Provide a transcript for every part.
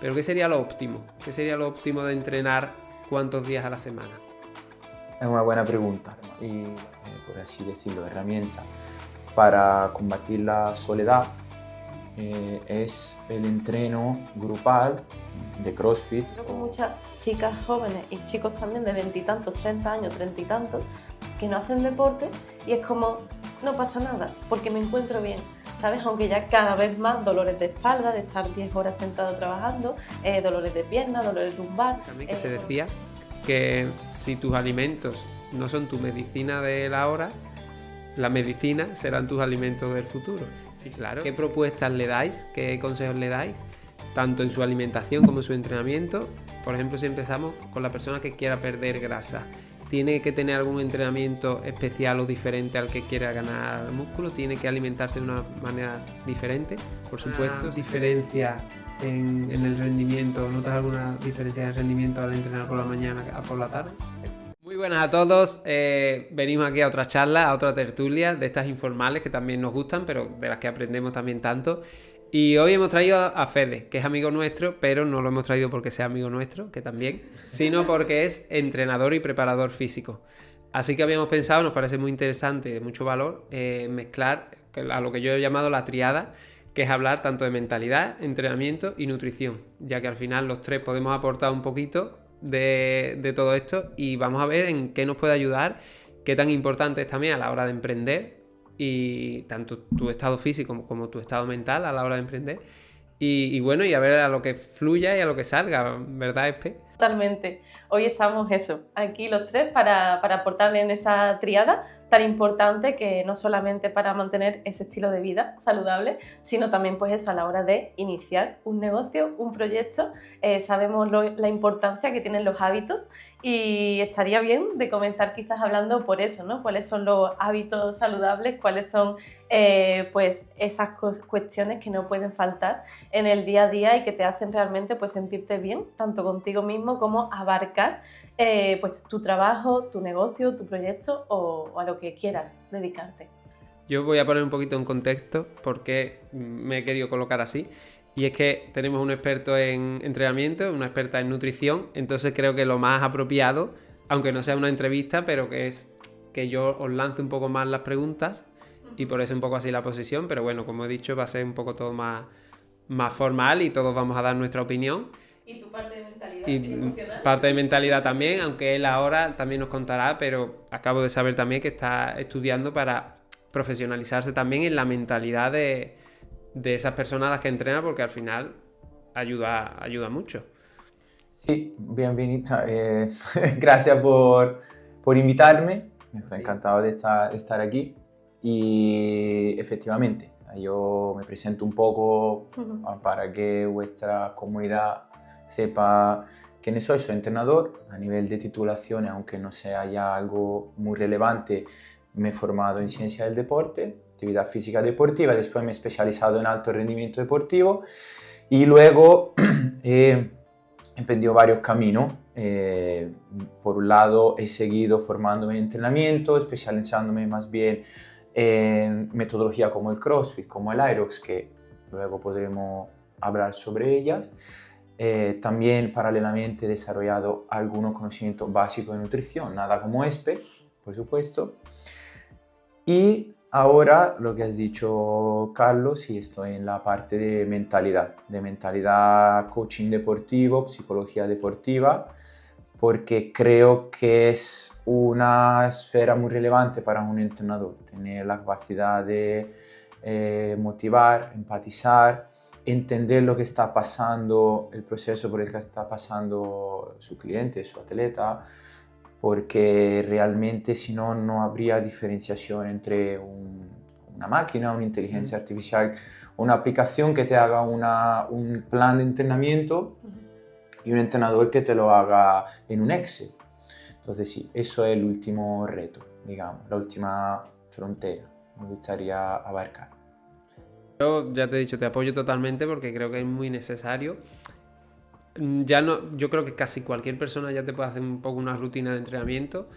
Pero ¿qué sería lo óptimo? ¿Qué sería lo óptimo de entrenar cuántos días a la semana? Es una buena pregunta y, por así decirlo, herramienta para combatir la soledad es el entreno grupal de CrossFit. Creo que muchas chicas jóvenes y chicos también de 20 y tantos, 30 años, 30 y tantos, que no hacen deporte y es como, no pasa nada, porque me encuentro bien, ¿sabes? Aunque ya cada vez más dolores de espalda, de estar 10 horas sentado trabajando, dolores de pierna, dolores lumbar. También que se decía que si tus alimentos no son tu medicina de la hora, la medicina serán tus alimentos del futuro. Y claro, ¿qué propuestas le dais? ¿Qué consejos le dais? Tanto en su alimentación como en su entrenamiento. Por ejemplo, si empezamos con la persona que quiera perder grasa, ¿tiene que tener algún entrenamiento especial o diferente al que quiera ganar músculo? ¿Tiene que alimentarse de una manera diferente? Por supuesto, diferencia en el rendimiento. ¿Notas alguna diferencia en el rendimiento al entrenar por la mañana a por la tarde? Muy buenas a todos, venimos aquí a otra charla, a otra tertulia de estas informales que también nos gustan, pero de las que aprendemos también tanto. Y hoy hemos traído a Fede, que es amigo nuestro, pero no lo hemos traído porque sea amigo nuestro, que también, sino porque es entrenador y preparador físico. Así que habíamos pensado, nos parece muy interesante, de mucho valor, mezclar a lo que yo he llamado la triada, que es hablar tanto de mentalidad, entrenamiento y nutrición, ya que al final los tres podemos aportar un poquito de todo esto y vamos a ver en qué nos puede ayudar, qué tan importante es también a la hora de emprender y tanto tu estado físico como tu estado mental a la hora de emprender y bueno, y a ver a lo que fluya y a lo que salga, ¿verdad, Espe? Totalmente. Hoy estamos aquí los tres para aportarle en esa triada tan importante que no solamente para mantener ese estilo de vida saludable, sino también pues eso a la hora de iniciar un negocio, un proyecto. Sabemos la importancia que tienen los hábitos y estaría bien de comenzar quizás hablando por eso, ¿no? ¿Cuáles son los hábitos saludables? ¿Cuáles son pues esas cuestiones que no pueden faltar en el día a día y que te hacen realmente pues sentirte bien, tanto contigo mismo como abarcar pues tu trabajo, tu negocio, tu proyecto o a lo que quieras dedicarte? Yo voy a poner un poquito en contexto porque me he querido colocar así. Y es que tenemos un experto en entrenamiento, una experta en nutrición, entonces creo que lo más apropiado, aunque no sea una entrevista, pero que es que yo os lance un poco más las preguntas y por eso un poco así la posición, pero bueno, como he dicho, va a ser un poco todo más formal y todos vamos a dar nuestra opinión. ¿Y tu parte de mentalidad Y emocional? parte de mentalidad también, aunque él ahora también nos contará, pero acabo de saber también que está estudiando para profesionalizarse también en la mentalidad de esas personas a las que entrena, porque al final ayuda mucho. Sí, bienvenida. Gracias por invitarme. Estoy encantado de estar aquí. Y efectivamente, yo me presento un poco para que vuestra comunidad sepa quién soy. Soy entrenador a nivel de titulación, aunque no sea ya algo muy relevante. Me he formado en ciencia del deporte, actividad física deportiva, después me he especializado en alto rendimiento deportivo y luego he emprendido varios caminos. Por un lado he seguido formándome en entrenamiento, especializándome más bien en metodología como el CrossFit, como el Aerox, que luego podremos hablar sobre ellas. También paralelamente he desarrollado algunos conocimientos básicos de nutrición, nada como ESPE, por supuesto. Y ahora, lo que has dicho, Carlos, sí, estoy en la parte de mentalidad coaching deportivo, psicología deportiva, porque creo que es una esfera muy relevante para un entrenador, tener la capacidad de motivar, empatizar, entender lo que está pasando, el proceso por el que está pasando su cliente, su atleta, porque realmente si no, no habría diferenciación entre una máquina, una inteligencia artificial, una aplicación que te haga un plan de entrenamiento y un entrenador que te lo haga en un Excel. Entonces sí, eso es el último reto, digamos, la última frontera que me gustaría abarcar. Yo ya te he dicho, te apoyo totalmente porque creo que es muy necesario. Yo creo que casi cualquier persona ya te puede hacer un poco una rutina de entrenamiento,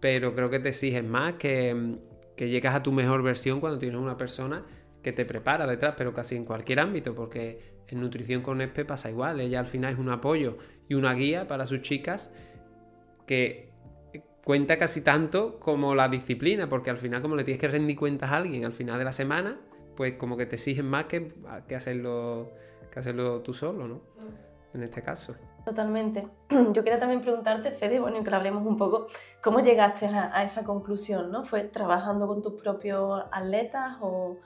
pero creo que te exiges más, que llegas a tu mejor versión cuando tienes una persona que te prepara detrás, pero casi en cualquier ámbito, porque En Nutrición con Espe pasa igual, ella al final es un apoyo y una guía para sus chicas que cuenta casi tanto como la disciplina, porque al final como le tienes que rendir cuentas a alguien al final de la semana, pues como que te exigen más que hacerlo tú solo, ¿no? En este caso. Totalmente. Yo quería también preguntarte, Fede, bueno, y que lo hablemos un poco, ¿cómo llegaste a esa conclusión, ¿no? ¿Fue trabajando con tus propios atletas o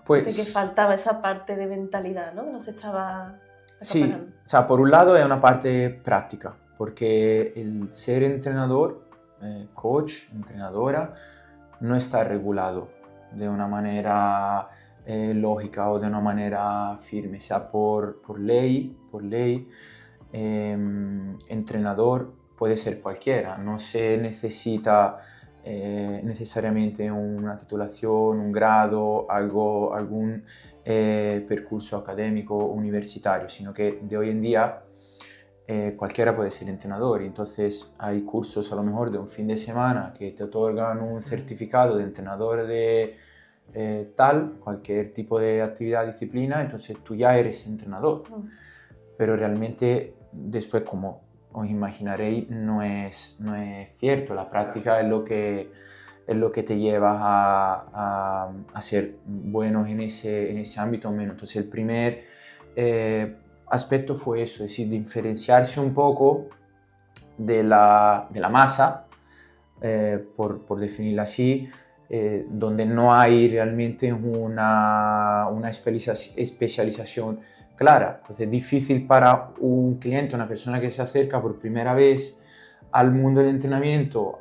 Pues, de que faltaba esa parte de mentalidad, ¿no? Que no se estaba sí, acaparando? o sea, por un lado es una parte práctica, porque el ser entrenador, coach, entrenadora, no está regulado de una manera lógica o de una manera firme, sea por ley, entrenador puede ser cualquiera, no se necesita necesariamente una titulación, un grado, algún percurso académico universitario, sino que de hoy en día cualquiera puede ser entrenador. Entonces hay cursos a lo mejor de un fin de semana que te otorgan un certificado de entrenador de tal, cualquier tipo de actividad, disciplina, entonces tú ya eres entrenador. Pero realmente después, como os imaginaréis, no es cierto. La práctica es lo que te lleva a ser buenos en ese ámbito o menos. Entonces el primer aspecto fue eso, es decir, diferenciarse un poco de la masa, por definirla así, donde no hay realmente una especialización clara. Entonces es difícil para un cliente, una persona que se acerca por primera vez al mundo del entrenamiento,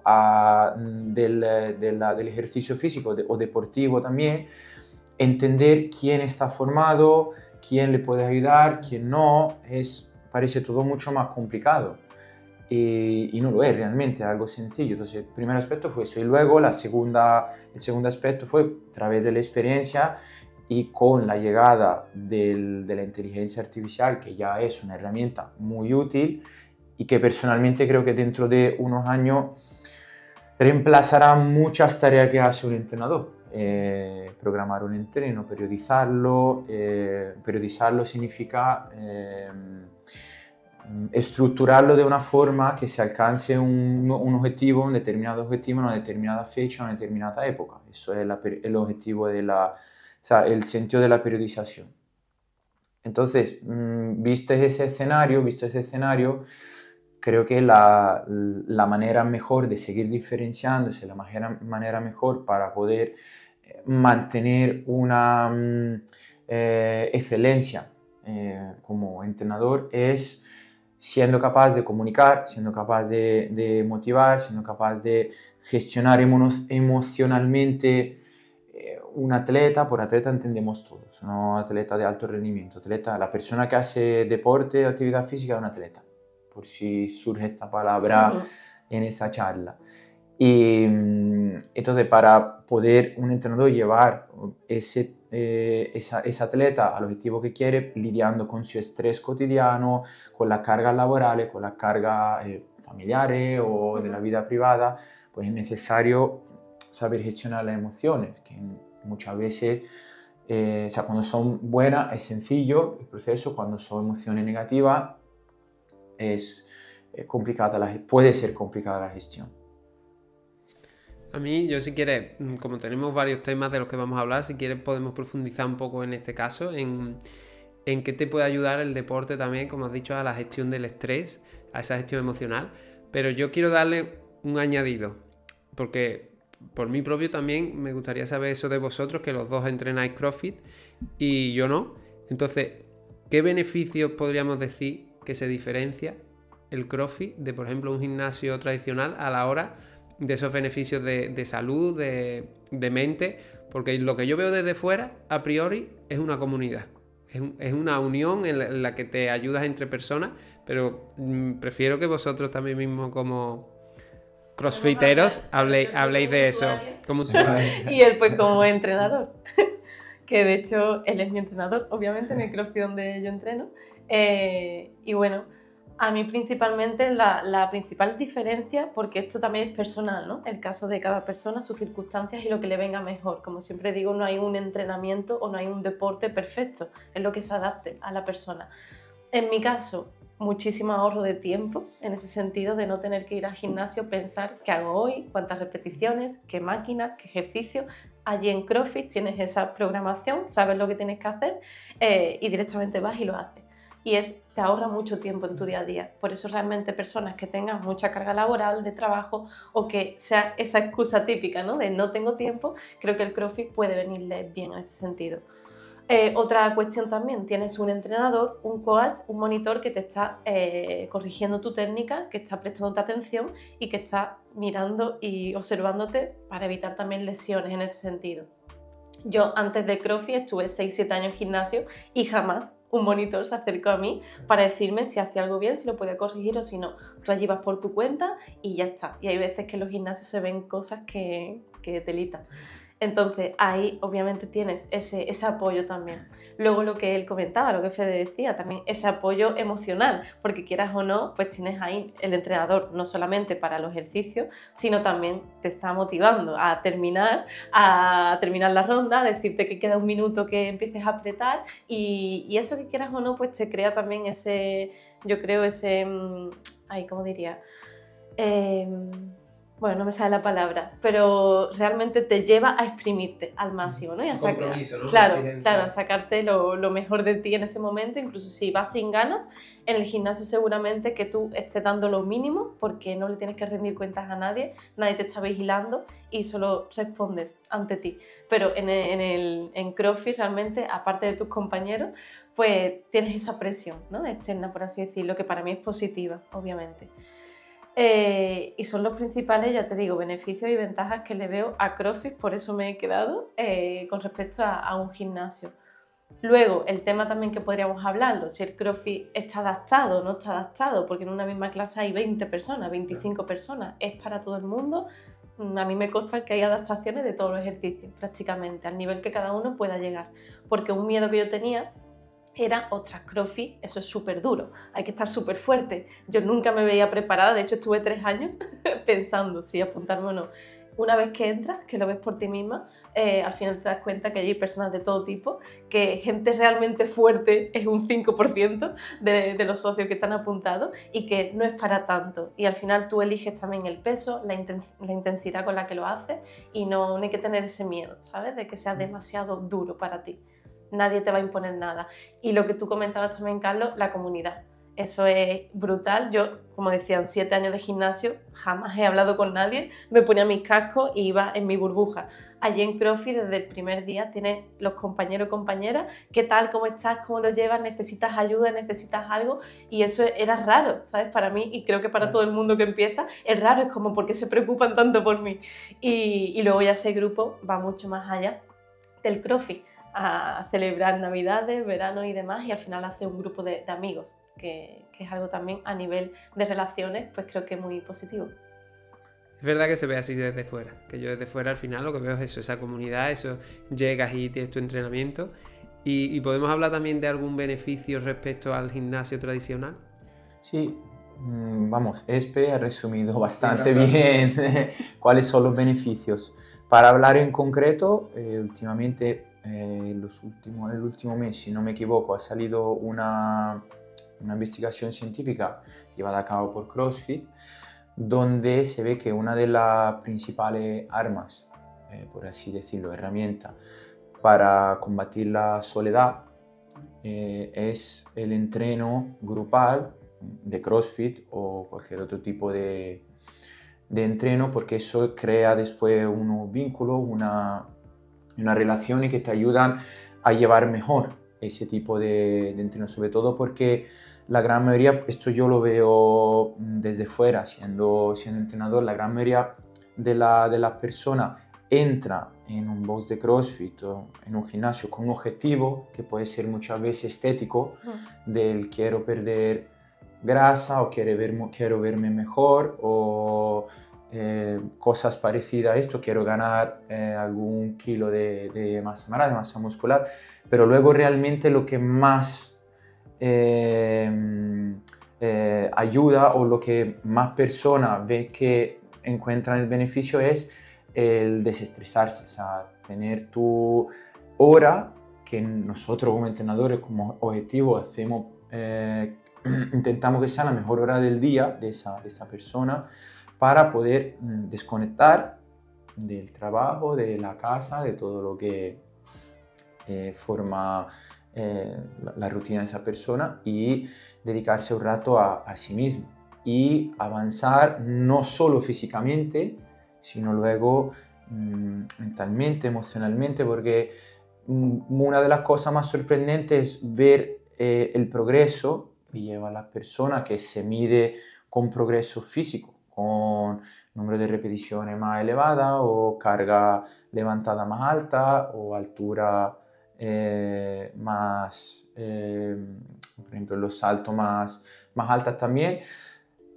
del ejercicio físico o deportivo también, entender quién está formado, quién le puede ayudar, quién no. Parece todo mucho más complicado. Y no lo es realmente, es algo sencillo. Entonces el primer aspecto fue eso, y luego el segundo aspecto fue a través de la experiencia y con la llegada de la inteligencia artificial, que ya es una herramienta muy útil y que personalmente creo que dentro de unos años reemplazará muchas tareas que hace un entrenador. Programar un entreno, periodizarlo. Periodizarlo significa estructurarlo de una forma que se alcance un objetivo, un determinado objetivo, una determinada fecha, una determinada época. Eso es el objetivo el sentido de la periodización. Entonces, visto ese escenario, creo que la manera mejor de seguir diferenciándose, la manera mejor para poder mantener una excelencia como entrenador es siendo capaz de comunicar, siendo capaz de motivar, siendo capaz de gestionar emocionalmente un atleta. Por atleta entendemos todos, no atleta de alto rendimiento, la persona que hace deporte, actividad física es un atleta, por si surge esta palabra en esa charla. Y entonces para poder un entrenador llevar ese atleta al objetivo que quiere, lidiando con su estrés cotidiano, con la carga laboral, con la carga familiar o de la vida privada, pues es necesario saber gestionar las emociones, que muchas veces, cuando son buenas es sencillo el proceso, cuando son emociones negativas es complicada, puede ser complicada la gestión. A mí, yo si quieres, como tenemos varios temas de los que vamos a hablar, si quieres podemos profundizar un poco en este caso, en qué te puede ayudar el deporte también, como has dicho, a la gestión del estrés, a esa gestión emocional. Pero yo quiero darle un añadido, porque por mí propio también me gustaría saber eso de vosotros, que los dos entrenáis CrossFit y yo no. Entonces, ¿qué beneficios podríamos decir que se diferencia el CrossFit de, por ejemplo, un gimnasio tradicional a la hora de esos beneficios de salud, de mente? Porque lo que yo veo desde fuera, a priori, es una comunidad. Es una unión en la que te ayudas entre personas, pero prefiero que vosotros también mismos como crossfiteros habléis de eso. Y él pues como entrenador, que de hecho él es mi entrenador, obviamente, en el CrossFit donde yo entreno. Y bueno, A mí principalmente la principal diferencia, porque esto también es personal, ¿no? El caso de cada persona, sus circunstancias y lo que le venga mejor. Como siempre digo, no hay un entrenamiento o no hay un deporte perfecto, es lo que se adapte a la persona. En mi caso, muchísimo ahorro de tiempo, en ese sentido de no tener que ir al gimnasio, pensar qué hago hoy, cuántas repeticiones, qué máquina, qué ejercicio. Allí en CrossFit tienes esa programación, sabes lo que tienes que hacer y directamente vas y lo haces. Y te ahorra mucho tiempo en tu día a día. Por eso realmente personas que tengan mucha carga laboral, de trabajo, o que sea esa excusa típica, ¿no? De no tengo tiempo, creo que el CrossFit puede venirles bien en ese sentido. Otra cuestión también, tienes un entrenador, un coach, un monitor que te está corrigiendo tu técnica, que está prestándote atención y que está mirando y observándote para evitar también lesiones en ese sentido. Yo antes de CrossFit estuve 6-7 años en gimnasio y jamás un monitor se acercó a mí para decirme si hacía algo bien, si lo podía corregir o si no. Tú allí vas por tu cuenta y ya está. Y hay veces que en los gimnasios se ven cosas que delitan. Entonces ahí obviamente tienes ese apoyo también. Luego lo que él comentaba, lo que Fede decía, también ese apoyo emocional, porque quieras o no, pues tienes ahí el entrenador no solamente para los ejercicios, sino también te está motivando a terminar la ronda, a decirte que queda un minuto que empieces a apretar y eso que quieras o no, pues te crea también yo creo ¿cómo diría? Bueno, no me sale la palabra, pero realmente te lleva a exprimirte al máximo, ¿no? Y a compromiso, ¿no? Claro, a sacarte lo mejor de ti en ese momento, incluso si vas sin ganas, en el gimnasio seguramente que tú estés dando lo mínimo porque no le tienes que rendir cuentas a nadie te está vigilando y solo respondes ante ti. Pero en CrossFit realmente, aparte de tus compañeros, pues tienes esa presión, ¿no? Externa, por así decirlo, que para mí es positiva, obviamente. Y son los principales, ya te digo, beneficios y ventajas que le veo a CrossFit, por eso me he quedado con respecto a un gimnasio. Luego, el tema también que podríamos hablarlo, si el CrossFit está adaptado o no está adaptado, porque en una misma clase hay 20 personas, 25 personas, es para todo el mundo. A mí me consta que hay adaptaciones de todos los ejercicios, prácticamente, al nivel que cada uno pueda llegar. Porque un miedo que yo tenía era, ostras, CrossFit, eso es súper duro, hay que estar súper fuerte. Yo nunca me veía preparada, de hecho estuve 3 años pensando si apuntarme o no. Una vez que entras, que lo ves por ti misma, al final te das cuenta que hay personas de todo tipo, que gente realmente fuerte es un 5% de los socios que están apuntados y que no es para tanto. Y al final tú eliges también el peso, la intensidad con la que lo haces y no hay que tener ese miedo, ¿sabes? De que sea demasiado duro para ti. Nadie te va a imponer nada. Y lo que tú comentabas también, Carlos, la comunidad. Eso es brutal. Yo, como decían, 7 años de gimnasio, jamás he hablado con nadie, me ponía mis cascos y iba en mi burbuja. Allí en CrossFit, desde el primer día, tienes los compañeros y compañeras, ¿qué tal? ¿Cómo estás? ¿Cómo lo llevas? ¿Necesitas ayuda? ¿Necesitas algo? Y eso era raro, ¿sabes? Para mí, y creo que para todo el mundo que empieza, es raro, es como, ¿por qué se preocupan tanto por mí? Y luego ya ese grupo va mucho más allá del CrossFit, a celebrar Navidades, verano y demás, y al final hace un grupo de amigos, que es algo también a nivel de relaciones, pues creo que es muy positivo. Es verdad que se ve así desde fuera, que yo desde fuera al final lo que veo es eso, esa comunidad, eso, llegas y tienes tu entrenamiento. Y podemos hablar también de algún beneficio respecto al gimnasio tradicional. Sí, vamos, Espe ha resumido bastante bien cuáles son los beneficios. Para hablar en concreto, últimamente, el último mes, si no me equivoco, ha salido una investigación científica llevada a cabo por CrossFit, donde se ve que una de las principales armas, por así decirlo, herramienta para combatir la soledad es el entreno grupal de CrossFit o cualquier otro tipo de entreno, porque eso crea después un vínculo, una relación y que te ayudan a llevar mejor ese tipo de entreno, sobre todo porque la gran mayoría, esto yo lo veo desde fuera, siendo entrenador, la gran mayoría de las personas entra en un box de CrossFit o en un gimnasio con un objetivo que puede ser muchas veces estético, del quiero perder grasa o quiero verme mejor o cosas parecidas a esto, quiero ganar algún kilo de masa muscular, pero luego realmente lo que más ayuda o lo que más personas ven que encuentran el beneficio es el desestresarse, o sea, tener tu hora que nosotros como entrenadores, como objetivo, hacemos, intentamos que sea la mejor hora del día de esa persona para poder desconectar del trabajo, de la casa, de todo lo que forma la rutina de esa persona y dedicarse un rato a sí mismo y avanzar no solo físicamente, sino luego mentalmente, emocionalmente, porque una de las cosas más sorprendentes es ver el progreso que lleva a las personas, que se mide con progreso físico, con número de repeticiones más elevada o carga levantada más alta o altura más, por ejemplo, los saltos más altas también,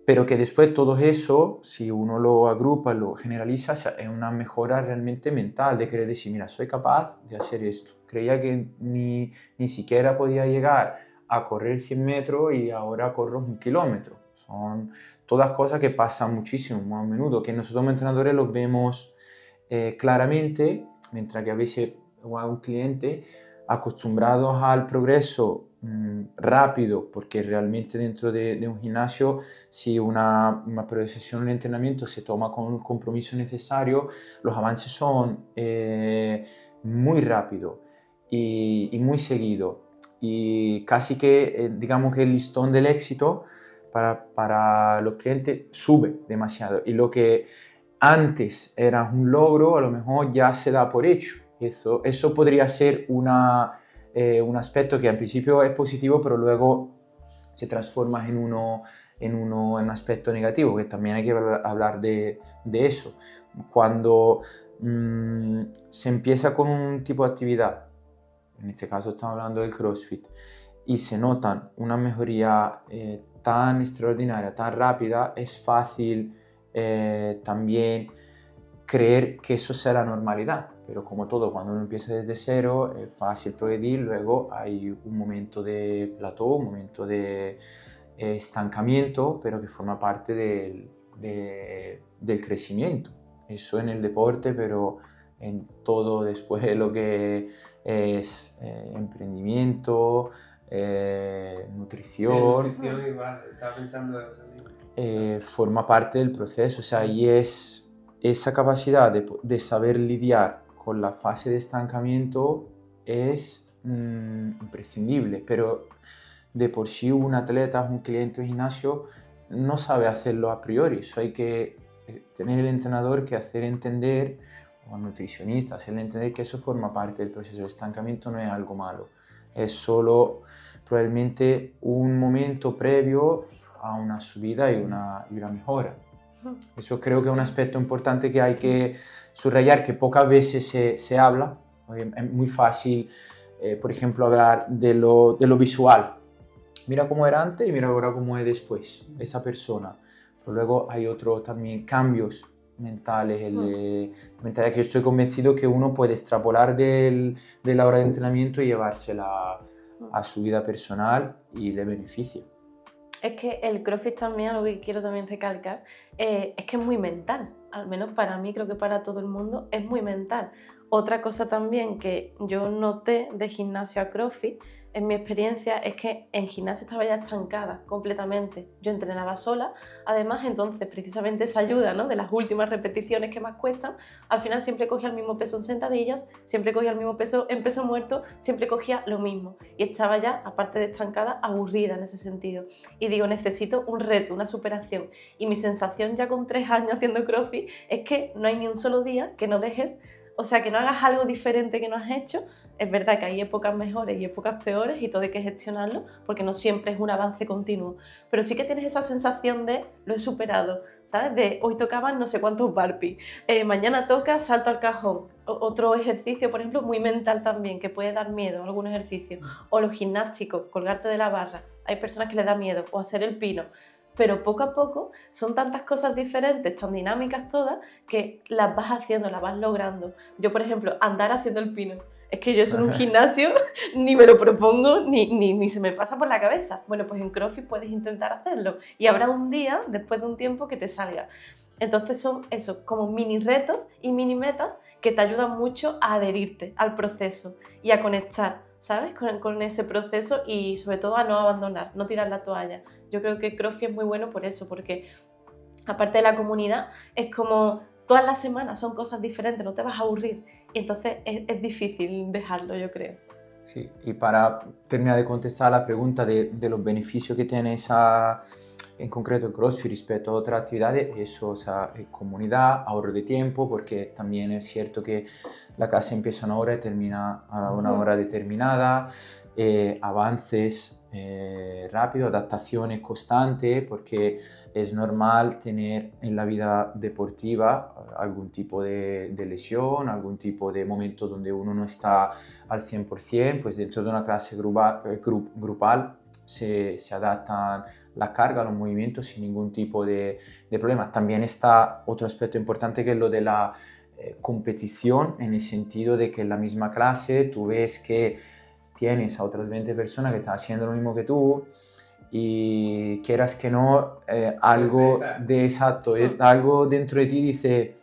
pero que después todo eso, si uno lo agrupa, lo generaliza, es una mejora realmente mental, de querer decir, mira, soy capaz de hacer esto. Creía que ni siquiera podía llegar a correr 100 metros y ahora corro 1 kilómetro. Son todas cosas que pasan muchísimo, muy a menudo, que nosotros como entrenadores los vemos claramente, mientras que a veces a un cliente acostumbrados al progreso rápido, porque realmente dentro de un gimnasio, si una progresión, un entrenamiento se toma con el compromiso necesario, los avances son muy rápidos y muy seguidos. Y casi que, digamos que el listón del éxito para los clientes sube demasiado. Y lo que antes era un logro, a lo mejor ya se da por hecho. Eso podría ser un aspecto que al principio es positivo, pero luego se transforma en un aspecto negativo, que también hay que hablar de eso. Cuando se empieza con un tipo de actividad, en este caso estamos hablando del CrossFit, y se notan una mejoría tan extraordinaria, tan rápida, es fácil también creer que eso sea la normalidad, pero como todo, cuando uno empieza desde cero, es fácil progredir, luego hay un momento de plató, un momento de estancamiento, pero que forma parte del crecimiento. Eso en el deporte, pero en todo después de lo que es emprendimiento, nutrición. Nutrición igual, estaba pensando eso mismo. Forma parte del proceso, o sea, y es esa capacidad de saber lidiar con la fase de estancamiento es imprescindible, pero de por sí un atleta, un cliente de gimnasio no sabe hacerlo a priori, eso hay que tener el entrenador que hacer entender, o al nutricionista, hacerle entender que eso forma parte del proceso, el estancamiento no es algo malo, es solo probablemente un momento previo a una subida y una mejora. Eso creo que es un aspecto importante que hay que subrayar, que pocas veces se habla. Es muy fácil, por ejemplo, hablar de lo visual. Mira cómo era antes y mira ahora cómo es después esa persona. Pero luego hay otros también cambios mentales, mentales que yo estoy convencido que uno puede extrapolar de la hora de entrenamiento y llevársela a su vida personal y le beneficia. Es que el CrossFit también, algo que quiero también recalcar, es que es muy mental, al menos para mí, creo que para todo el mundo, es muy mental. Otra cosa también que yo noté de gimnasio a CrossFit, en mi experiencia, es que en gimnasio estaba ya estancada completamente. Yo entrenaba sola, además, entonces precisamente esa ayuda, ¿no?, de las últimas repeticiones que más cuestan, al final siempre cogía el mismo peso en sentadillas, siempre cogía el mismo peso en peso muerto, siempre cogía lo mismo. Y estaba ya, aparte de estancada, aburrida en ese sentido. Y digo, necesito un reto, una superación. Y mi sensación ya con 3 años haciendo CrossFit es que no hay ni un solo día que no dejes, o sea, que no hagas algo diferente que no has hecho. Es verdad que hay épocas mejores y épocas peores y todo hay que gestionarlo porque no siempre es un avance continuo, pero sí que tienes esa sensación de lo he superado, ¿sabes? De hoy tocaban no sé cuántos burpees, mañana toca salto al cajón, otro ejercicio, por ejemplo, muy mental también, que puede dar miedo, algún ejercicio, o los gimnásticos, colgarte de la barra, hay personas que les da miedo, o hacer el pino. Pero poco a poco son tantas cosas diferentes, tan dinámicas todas, que las vas haciendo, las vas logrando. Yo, por ejemplo, andar haciendo el pino. es que yo eso en un gimnasio ni me lo propongo, ni se me pasa por la cabeza. Bueno, pues en CrossFit puedes intentar hacerlo y habrá un día, después de un tiempo, que te salga. Entonces son eso, como mini retos y mini metas que te ayudan mucho a adherirte al proceso y a conectar, ¿sabes? Con ese proceso y sobre todo a no abandonar, no tirar la toalla. Yo creo que CrossFit es muy bueno por eso, porque aparte de la comunidad, es como todas las semanas son cosas diferentes, no te vas a aburrir. Y entonces es difícil dejarlo, yo creo. Sí, y para terminar de contestar la pregunta de los beneficios que tiene en concreto el CrossFit respecto a otras actividades, eso, o sea, comunidad, ahorro de tiempo, porque también es cierto que la clase empieza a una hora y termina a una hora determinada, avances rápidos, adaptaciones constantes, porque es normal tener en la vida deportiva algún tipo de lesión, algún tipo de momento donde uno no está al 100%, pues dentro de una clase grupal se adaptan la carga, los movimientos sin ningún tipo de problema. También está otro aspecto importante que es lo de la competición, en el sentido de que en la misma clase tú ves que tienes a otras 20 personas que están haciendo lo mismo que tú y quieras que no, algo algo dentro de ti dice,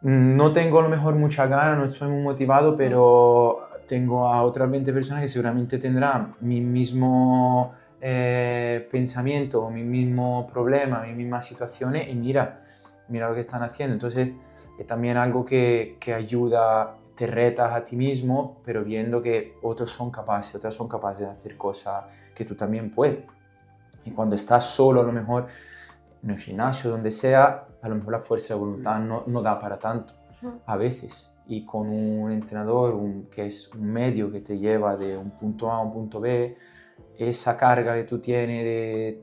no tengo a lo mejor mucha gana, no estoy muy motivado, pero tengo a otras 20 personas que seguramente tendrán mi mismo pensamiento, mi mismo problema, mi misma situación y mira lo que están haciendo. Entonces es también algo que ayuda, te retas a ti mismo, pero viendo que otras son capaces de hacer cosas que tú también puedes. Y cuando estás solo, a lo mejor en el gimnasio, donde sea, a lo mejor la fuerza de voluntad no da para tanto, a veces. Y con un entrenador que es un medio que te lleva de un punto A a un punto B, esa carga que tú tienes,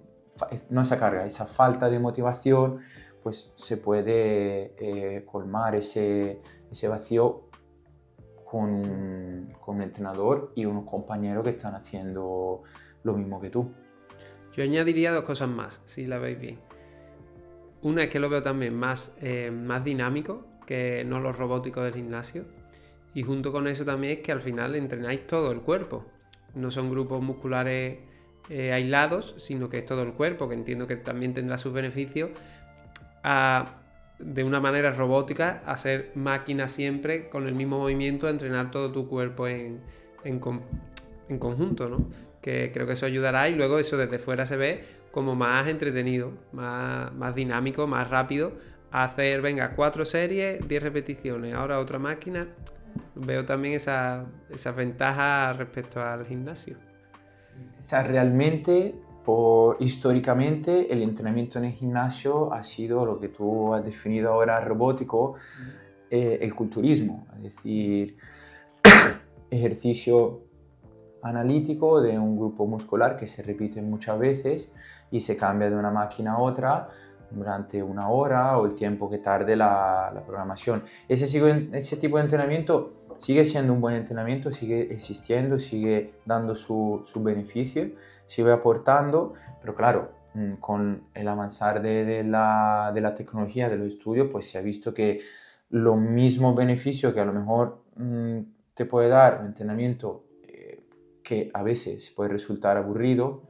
esa falta de motivación, pues se puede colmar ese vacío con un entrenador y unos compañeros que están haciendo lo mismo que tú. Yo añadiría 2 cosas más, si la veis bien. Una es que lo veo también más dinámico que no los robóticos del gimnasio. Y junto con eso también es que al final entrenáis todo el cuerpo. No son grupos musculares aislados, sino que es todo el cuerpo, que entiendo que también tendrá sus beneficios. De una manera robótica, hacer máquina siempre con el mismo movimiento, a entrenar todo tu cuerpo en conjunto, ¿no? Que creo que eso ayudará y luego eso desde fuera se ve como más entretenido, más dinámico, más rápido. Hacer, venga, 4 series, 10 repeticiones, ahora otra máquina. Veo también esa ventaja respecto al gimnasio. O sea, realmente, históricamente, el entrenamiento en el gimnasio ha sido lo que tú has definido ahora robótico, el culturismo, es decir, ejercicio analítico de un grupo muscular que se repite muchas veces y se cambia de una máquina a otra durante una hora o el tiempo que tarde la programación. Ese tipo de entrenamiento sigue siendo un buen entrenamiento, sigue existiendo, sigue dando su beneficio, sigue aportando, pero claro, con el avanzar de la tecnología, de los estudios, pues se ha visto que los mismos beneficios que a lo mejor te puede dar un entrenamiento que a veces puede resultar aburrido,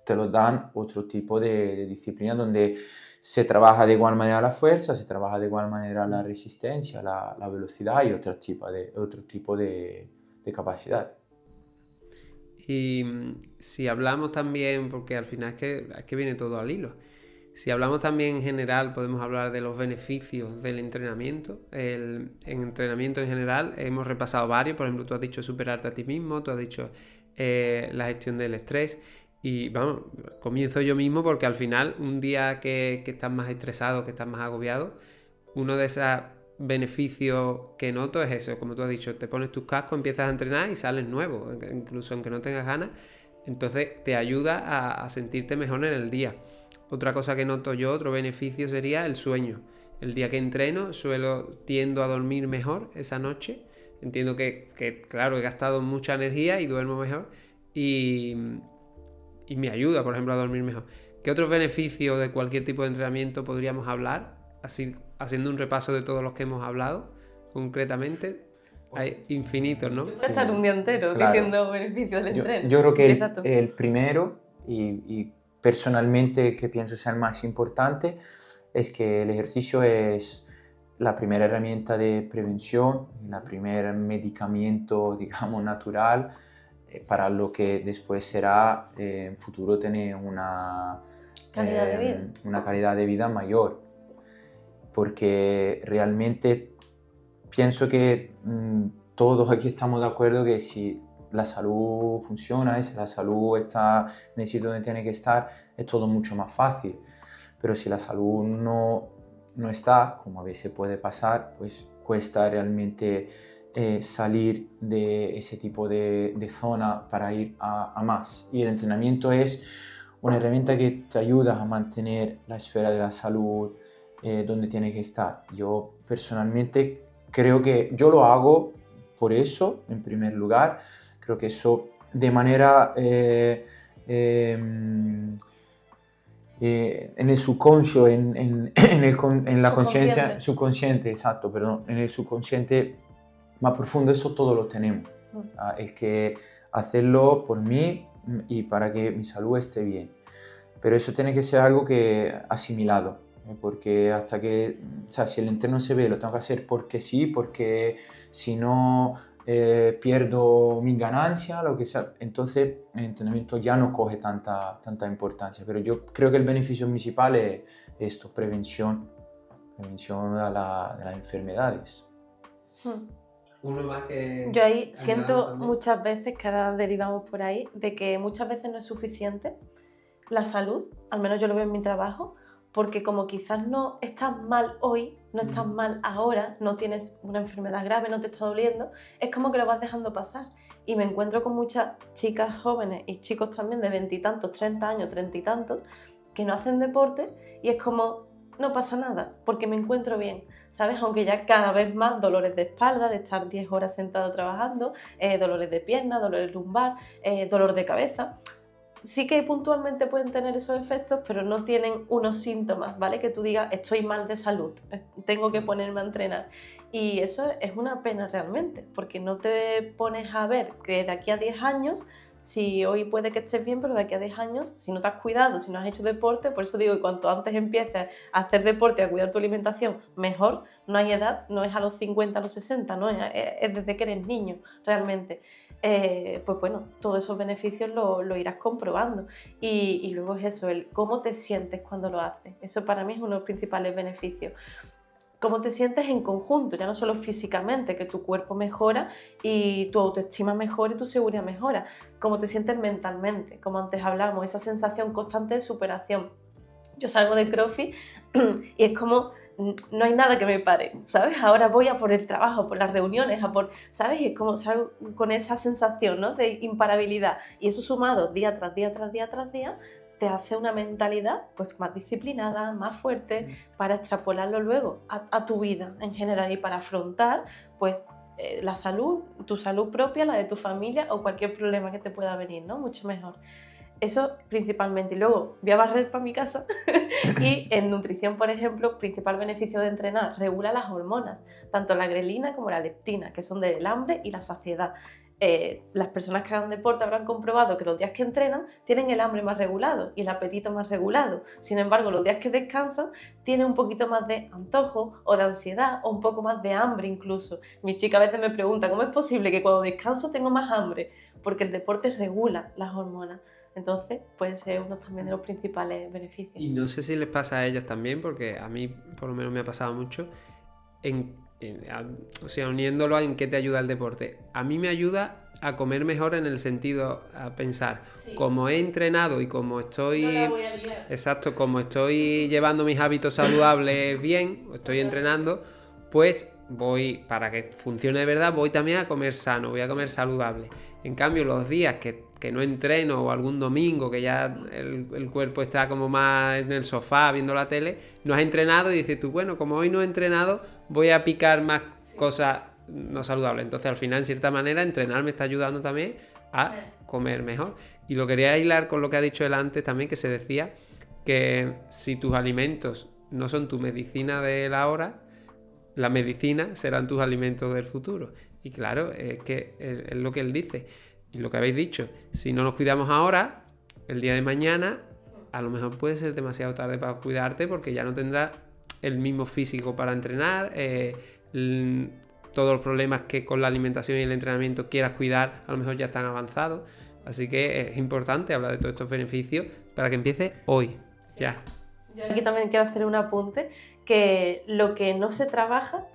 te lo dan otro tipo de disciplina donde se trabaja de igual manera la fuerza, se trabaja de igual manera la resistencia, la velocidad y otro tipo de capacidad. Y si hablamos también, porque al final es que viene todo al hilo, si hablamos también en general, podemos hablar de los beneficios del entrenamiento. En entrenamiento en general hemos repasado varios, por ejemplo, tú has dicho superarte a ti mismo, tú has dicho la gestión del estrés. Y vamos, comienzo yo mismo porque al final un día que estás más estresado, que estás más agobiado, uno de esos beneficios que noto es eso, como tú has dicho, te pones tus cascos, empiezas a entrenar y sales nuevo, incluso aunque no tengas ganas, entonces te ayuda a sentirte mejor en el día. Otra cosa que noto yo, otro beneficio sería el sueño. El día que entreno tiendo a dormir mejor esa noche, entiendo que claro, he gastado mucha energía y duermo mejor y me ayuda, por ejemplo, a dormir mejor. ¿Qué otros beneficios de cualquier tipo de entrenamiento podríamos hablar? Así, haciendo un repaso de todos los que hemos hablado, concretamente. hay infinitos, ¿no? Puedes estar un día entero Claro. diciendo beneficios del entreno. Yo creo que Empieza tú. el primero y personalmente el que pienso sea el más importante es que el ejercicio es la primera herramienta de prevención, el primer medicamento, digamos, natural para lo que después será en futuro tener una Calidad de vida. una calidad de vida mayor. Porque realmente pienso que todos aquí estamos de acuerdo que si la salud funciona y si la salud está en el sitio donde tiene que estar, es todo mucho más fácil. Pero si la salud no está, como a veces puede pasar, pues cuesta realmente salir de ese tipo de zona para ir a más. Y el entrenamiento es una herramienta que te ayuda a mantener la esfera de la salud donde tiene que estar. Yo personalmente creo que yo lo hago por eso, en primer lugar. Creo que eso de manera en el subconscio, en la conciencia subconsciente, exacto, perdón, en el subconsciente más profundo, eso todo lo tenemos. El que hacerlo por mí y para que mi salud esté bien. Pero eso tiene que ser algo que asimilado, porque hasta que, o sea, si el entreno se ve, lo tengo que hacer porque sí, porque si no pierdo mi ganancia, lo que sea, entonces el entrenamiento ya no coge tanta importancia. Pero yo creo que el beneficio principal es esto, prevención de las enfermedades. Uno más que... Yo ahí siento muchas veces, que ahora derivamos por ahí, de que muchas veces no es suficiente la salud, al menos yo lo veo en mi trabajo, porque como quizás no estás mal hoy, no estás mal ahora, no tienes una enfermedad grave, no te está doliendo, es como que lo vas dejando pasar. Y me encuentro con muchas chicas jóvenes y chicos también de 20 y tantos, 30 años, 30 y tantos, que no hacen deporte y es como, no pasa nada, porque me encuentro bien, ¿sabes? Aunque ya cada vez más dolores de espalda, de estar 10 horas sentado trabajando, dolores de pierna, dolores lumbar, dolor de cabeza. Sí que puntualmente pueden tener esos efectos, pero no tienen unos síntomas, ¿vale? Que tú digas, estoy mal de salud, tengo que ponerme a entrenar. Y eso es una pena realmente, porque no te pones a ver que de aquí a 10 años, si hoy puede que estés bien, pero de aquí a 10 años, si no te has cuidado, si no has hecho deporte, por eso digo que cuanto antes empieces a hacer deporte, a cuidar tu alimentación, mejor. No hay edad, no es a los 50, a los 60, no, es desde que eres niño, realmente. Pues bueno, todos esos beneficios lo irás comprobando. Y luego es eso, el cómo te sientes cuando lo haces. Eso para mí es uno de los principales beneficios. Cómo te sientes en conjunto, ya no solo físicamente, que tu cuerpo mejora y tu autoestima mejora y tu seguridad mejora. Cómo te sientes mentalmente, como antes hablamos, esa sensación constante de superación. Yo salgo de CrossFit y es como, no hay nada que me pare, ¿sabes? Ahora voy a por el trabajo, por las reuniones, ¿sabes? Y es como salgo con esa sensación, ¿no?, de imparabilidad. Y eso sumado día tras día, tras día, tras día, te hace una mentalidad pues más disciplinada, más fuerte, para extrapolarlo luego a tu vida en general y para afrontar pues la salud, tu salud propia, la de tu familia o cualquier problema que te pueda venir, ¿no? Mucho mejor. Eso principalmente. Y luego voy a barrer para mi casa y en nutrición, por ejemplo, principal beneficio de entrenar, regula las hormonas, tanto la grelina como la leptina, que son del hambre y la saciedad. Las personas que hagan deporte habrán comprobado que los días que entrenan tienen el hambre más regulado y el apetito más regulado. Sin embargo, los días que descansan tienen un poquito más de antojo o de ansiedad o un poco más de hambre incluso. Mis chicas a veces me preguntan, ¿cómo es posible que cuando descanso tengo más hambre? Porque el deporte regula las hormonas. Entonces, puede ser uno también de los principales beneficios. Y no sé si les pasa a ellas también, porque a mí por lo menos me ha pasado mucho, o sea, uniéndolo en qué te ayuda el deporte. A mí me ayuda a comer mejor en el sentido, a pensar, sí, como he entrenado y como estoy... No la voy a liar. Exacto, como estoy llevando mis hábitos saludables bien, o estoy entrenando, pues voy, para que funcione de verdad, voy también a comer sano, voy a comer saludable. En cambio, los días que no entreno o algún domingo que ya el cuerpo está como más en el sofá viendo la tele, no has entrenado y dices tú, bueno, como hoy no he entrenado, voy a picar más cosas no saludables. Entonces, al final, en cierta manera, entrenar me está ayudando también a comer mejor. Y lo quería hilar con lo que ha dicho él antes también, que se decía que si tus alimentos no son tu medicina de la hora, la medicina serán tus alimentos del futuro. Y claro, es que es lo que él dice. Y lo que habéis dicho, si no nos cuidamos ahora, el día de mañana, a lo mejor puede ser demasiado tarde para cuidarte porque ya no tendrás el mismo físico para entrenar, todos los problemas que con la alimentación y el entrenamiento quieras cuidar, a lo mejor ya están avanzados. Así que es importante hablar de todos estos beneficios para que empiece hoy, ya. Yo aquí también quiero hacer un apunte, que lo que no se trabaja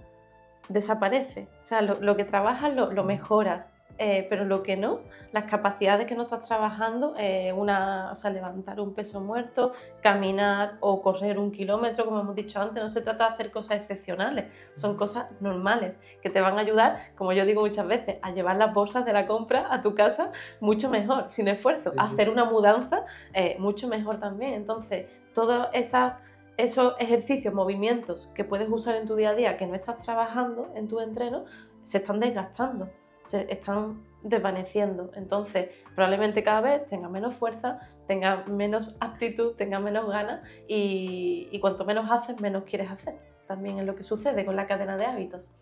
desaparece. O sea, lo que trabajas lo mejoras, pero lo que no, las capacidades que no estás trabajando, o sea, levantar un peso muerto, caminar o correr 1 kilómetro, como hemos dicho antes, no se trata de hacer cosas excepcionales, son cosas normales que te van a ayudar, como yo digo muchas veces, a llevar las bolsas de la compra a tu casa mucho mejor, sin esfuerzo, Sí, a hacer una mudanza mucho mejor también. Entonces, todas esos ejercicios, movimientos que puedes usar en tu día a día, que no estás trabajando en tu entreno, se están desgastando, se están desvaneciendo. Entonces, probablemente cada vez tengas menos fuerza, tengas menos aptitud, tengas menos ganas y cuanto menos haces, menos quieres hacer. También es lo que sucede con la cadena de hábitos.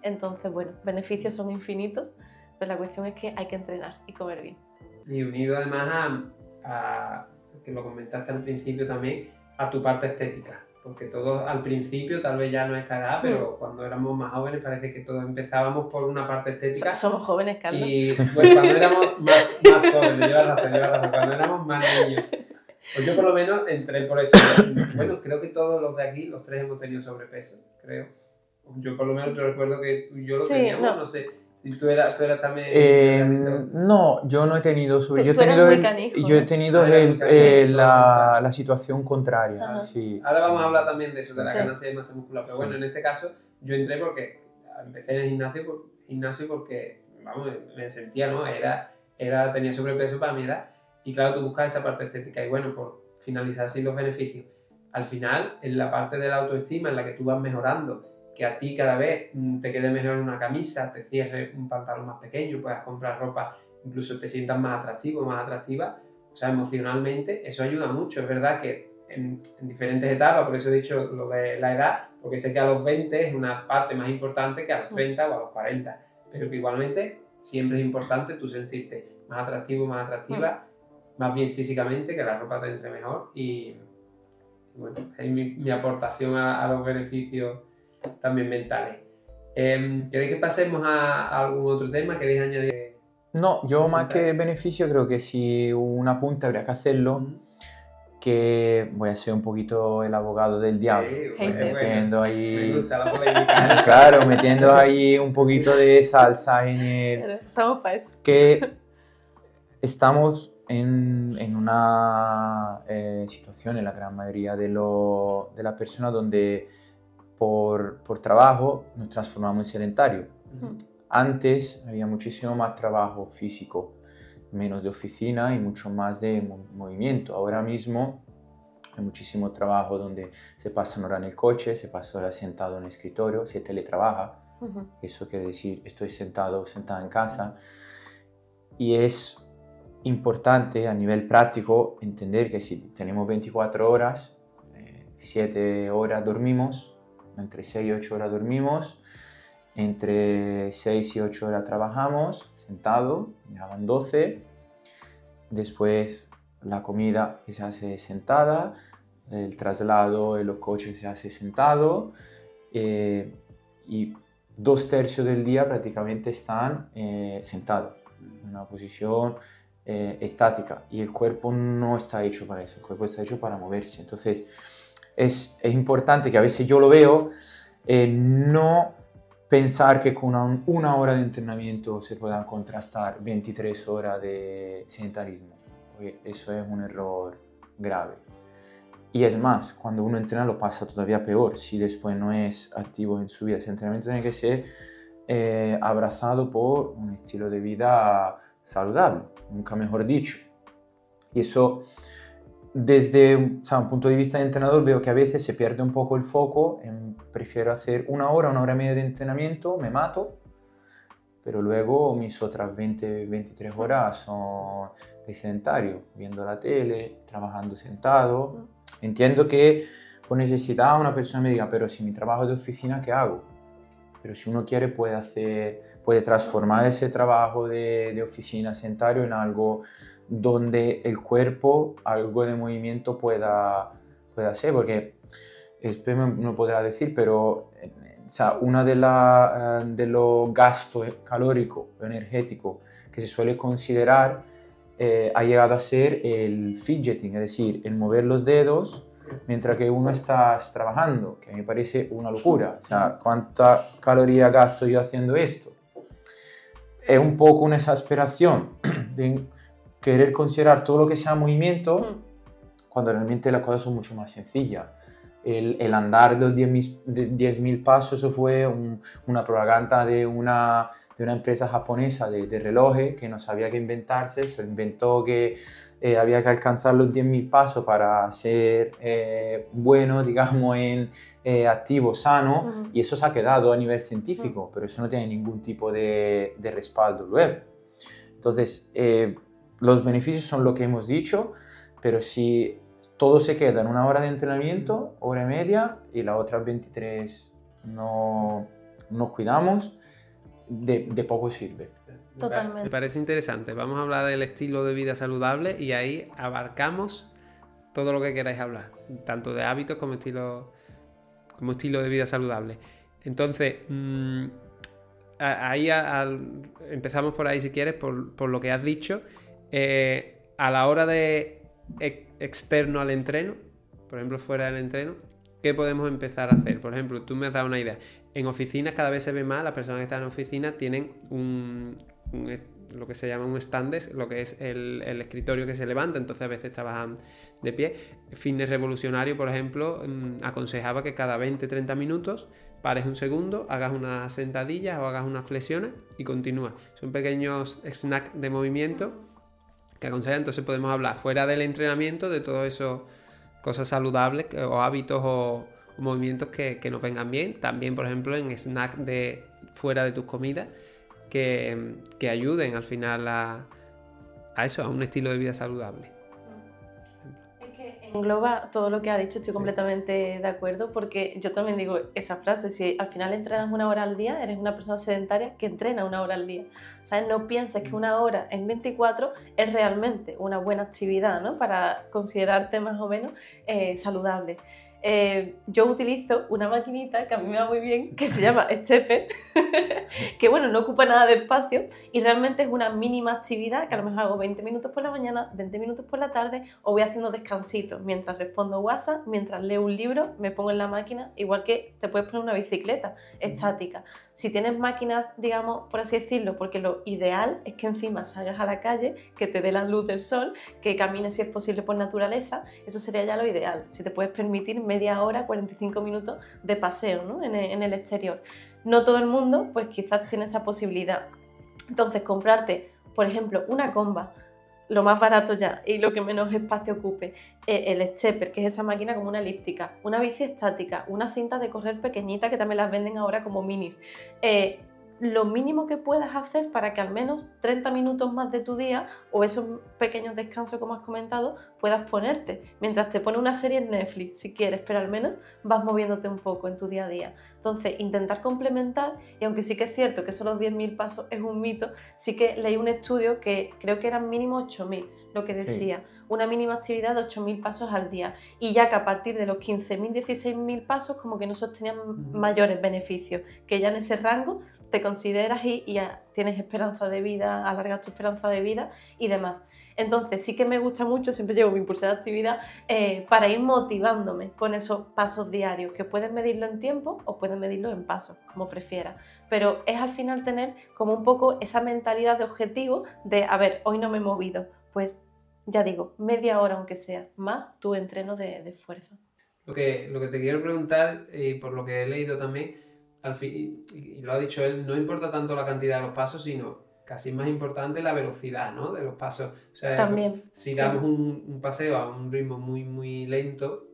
Entonces, bueno, beneficios son infinitos, pero la cuestión es que hay que entrenar y comer bien. Y unido además a que lo comentaste al principio también, a tu parte estética, porque todos al principio, tal vez ya no a esta edad, pero cuando éramos más jóvenes parece que todos empezábamos por una parte estética. Somos jóvenes, Carlos. Y pues cuando éramos más jóvenes, llevas razón, cuando éramos más niños, pues yo por lo menos entré por eso. Bueno, creo que todos los de aquí, los tres hemos tenido sobrepeso, creo. Yo por lo menos te recuerdo que tú y yo lo teníamos, no sé. Si tú eras también... no, yo no he tenido Yo he tenido la situación contraria. Sí. Ahora vamos a hablar también de eso, de la ganancia de masa muscular. Pero bueno, en este caso yo entré porque empecé en el gimnasio porque, vamos, me sentía, ¿no? Tenía sobrepeso para mi edad. Y claro, tú buscas esa parte estética. Y bueno, por finalizar así los beneficios, al final, en la parte de la autoestima, en la que tú vas mejorando, que a ti cada vez te quede mejor una camisa, te cierre un pantalón más pequeño, puedas comprar ropa, incluso te sientas más atractivo, más atractiva, o sea, emocionalmente, eso ayuda mucho. Es verdad que en diferentes etapas, por eso he dicho lo de la edad, porque sé que a los 20 es una parte más importante que a los 30 o a los 40, pero que igualmente siempre es importante tú sentirte más atractivo, más atractiva, más bien físicamente, que la ropa te entre mejor y bueno, es mi aportación a los beneficios también mentales. ¿Queréis que pasemos a algún otro tema? ¿Queréis añadir? No, yo más que beneficio creo que si un apunte habría que hacerlo, que voy a ser un poquito el abogado del diablo, metiendo ahí, me gusta la polémica. claro, metiendo ahí un poquito de salsa en el... Estamos para eso. Que estamos en una situación en la gran mayoría de las personas donde por trabajo nos transformamos en sedentarios. Antes había muchísimo más trabajo físico, menos de oficina y mucho más de movimiento. Ahora mismo hay muchísimo trabajo donde se pasa horas en el coche, se pasa horas sentado en el escritorio, se teletrabaja. Eso quiere decir, estoy sentado o sentada en casa. Y es importante a nivel práctico entender que si tenemos 24 horas, 7 horas dormimos, entre 6 y 8 horas dormimos, entre 6 y 8 horas trabajamos, sentado, ya van 12, después la comida que se hace sentada, el traslado en los coches se hace sentado, y 2/3 del día prácticamente están sentados, en una posición estática, y el cuerpo no está hecho para eso, el cuerpo está hecho para moverse. Entonces es importante que a veces yo lo veo, no pensar que con una hora de entrenamiento se puedan contrastar 23 horas de sedentarismo, porque eso es un error grave. Y es más, cuando uno entrena lo pasa todavía peor si después no es activo en su vida. Ese entrenamiento tiene que ser abrazado por un estilo de vida saludable, nunca mejor dicho. Y eso, desde un punto de vista de entrenador, veo que a veces se pierde un poco el foco. Prefiero hacer una hora y media de entrenamiento, me mato, pero luego mis otras 23 horas son de sedentario, viendo la tele, trabajando sentado. Entiendo que por necesidad una persona me diga, pero si mi trabajo es de oficina, ¿qué hago? Pero si uno quiere puede puede transformar ese trabajo de oficina sedentario en algo donde el cuerpo, algo de movimiento pueda hacer, porque después me podrá decir, pero o sea, una de los gastos calóricos o energéticos que se suele considerar ha llegado a ser el fidgeting, es decir, el mover los dedos mientras que uno está trabajando, que me parece una locura. O sea, ¿cuánta caloría gasto yo haciendo esto? Es un poco una exasperación de querer considerar todo lo que sea movimiento cuando realmente las cosas son mucho más sencillas. El andar de los 10.000 pasos, eso fue una propaganda de una empresa japonesa de relojes que no sabía qué inventarse, se inventó que había que alcanzar los 10.000 pasos para ser bueno, digamos, en activo, sano, y eso se ha quedado a nivel científico, pero eso no tiene ningún tipo de respaldo luego. Entonces, los beneficios son lo que hemos dicho, pero si todo se queda en una hora de entrenamiento, hora y media, y las otras 23 no nos cuidamos, de poco sirve. Totalmente. Me parece interesante. Vamos a hablar del estilo de vida saludable y ahí abarcamos todo lo que queráis hablar, tanto de hábitos como estilo de vida saludable. Entonces, ahí empezamos por ahí si quieres, por lo que has dicho. A la hora de externo al entreno, por ejemplo fuera del entreno, ¿qué podemos empezar a hacer? Por ejemplo, tú me has dado una idea. En oficinas cada vez se ve más, las personas que están en oficina tienen lo que se llama un standes, lo que es el escritorio que se levanta, entonces a veces trabajan de pie. Fitness Revolucionario, por ejemplo, aconsejaba que cada 20-30 minutos pares un segundo, hagas unas sentadillas o hagas unas flexiones y continúas. Son pequeños snacks de movimiento que aconseja. Entonces podemos hablar fuera del entrenamiento de todo eso, cosas saludables o hábitos o movimientos que nos vengan bien. También, por ejemplo, en snack de fuera de tus comidas que ayuden al final a eso, a un estilo de vida saludable. Es que engloba todo lo que ha dicho, estoy completamente de acuerdo, porque yo también digo esa frase: si al final entrenas una hora al día, eres una persona sedentaria que entrena una hora al día. ¿Sabes? No pienses que una hora en 24 es realmente una buena actividad, ¿no? Para considerarte más o menos saludable. Yo utilizo una maquinita que a mí me va muy bien, que se llama Stepper, que bueno, no ocupa nada de espacio y realmente es una mínima actividad que a lo mejor hago 20 minutos por la mañana, 20 minutos por la tarde, o voy haciendo descansitos mientras respondo WhatsApp, mientras leo un libro, me pongo en la máquina, igual que te puedes poner una bicicleta estática. Si tienes máquinas, digamos, por así decirlo, porque lo ideal es que encima salgas a la calle, que te dé la luz del sol, que camines si es posible por naturaleza, eso sería ya lo ideal. Si te puedes permitir media hora, 45 minutos de paseo, ¿no? en el exterior. No todo el mundo, pues quizás tiene esa posibilidad. Entonces, comprarte, por ejemplo, una comba, lo más barato ya y lo que menos espacio ocupe, el stepper, que es esa máquina como una elíptica, una bici estática, una cinta de correr pequeñita que también las venden ahora como minis. Lo mínimo que puedas hacer para que al menos 30 minutos más de tu día o esos pequeños descansos como has comentado puedas ponerte, mientras te pones una serie en Netflix si quieres, pero al menos vas moviéndote un poco en tu día a día. Entonces, intentar complementar, y aunque sí que es cierto que solo 10.000 pasos es un mito, sí que leí un estudio que creo que eran mínimo 8.000, lo que decía, sí. Una mínima actividad de 8.000 pasos al día, y ya que a partir de los 15.000, 16.000 pasos como que no sostenían mayores beneficios, que ya en ese rango te consideras y ya tienes esperanza de vida, alargas tu esperanza de vida y demás. Entonces sí que me gusta mucho, siempre llevo mi impulso de actividad para ir motivándome con esos pasos diarios, que puedes medirlo en tiempo o puedes medirlo en pasos, como prefieras. Pero es al final tener como un poco esa mentalidad de objetivo de, a ver, hoy no me he movido, pues ya digo, media hora aunque sea, más tu entreno de fuerza. Lo que te quiero preguntar, por lo que he leído también, y lo ha dicho él, no importa tanto la cantidad de los pasos, sino casi más importante la velocidad, ¿no? De los pasos. O sea, también, si damos un paseo a un ritmo muy, muy lento,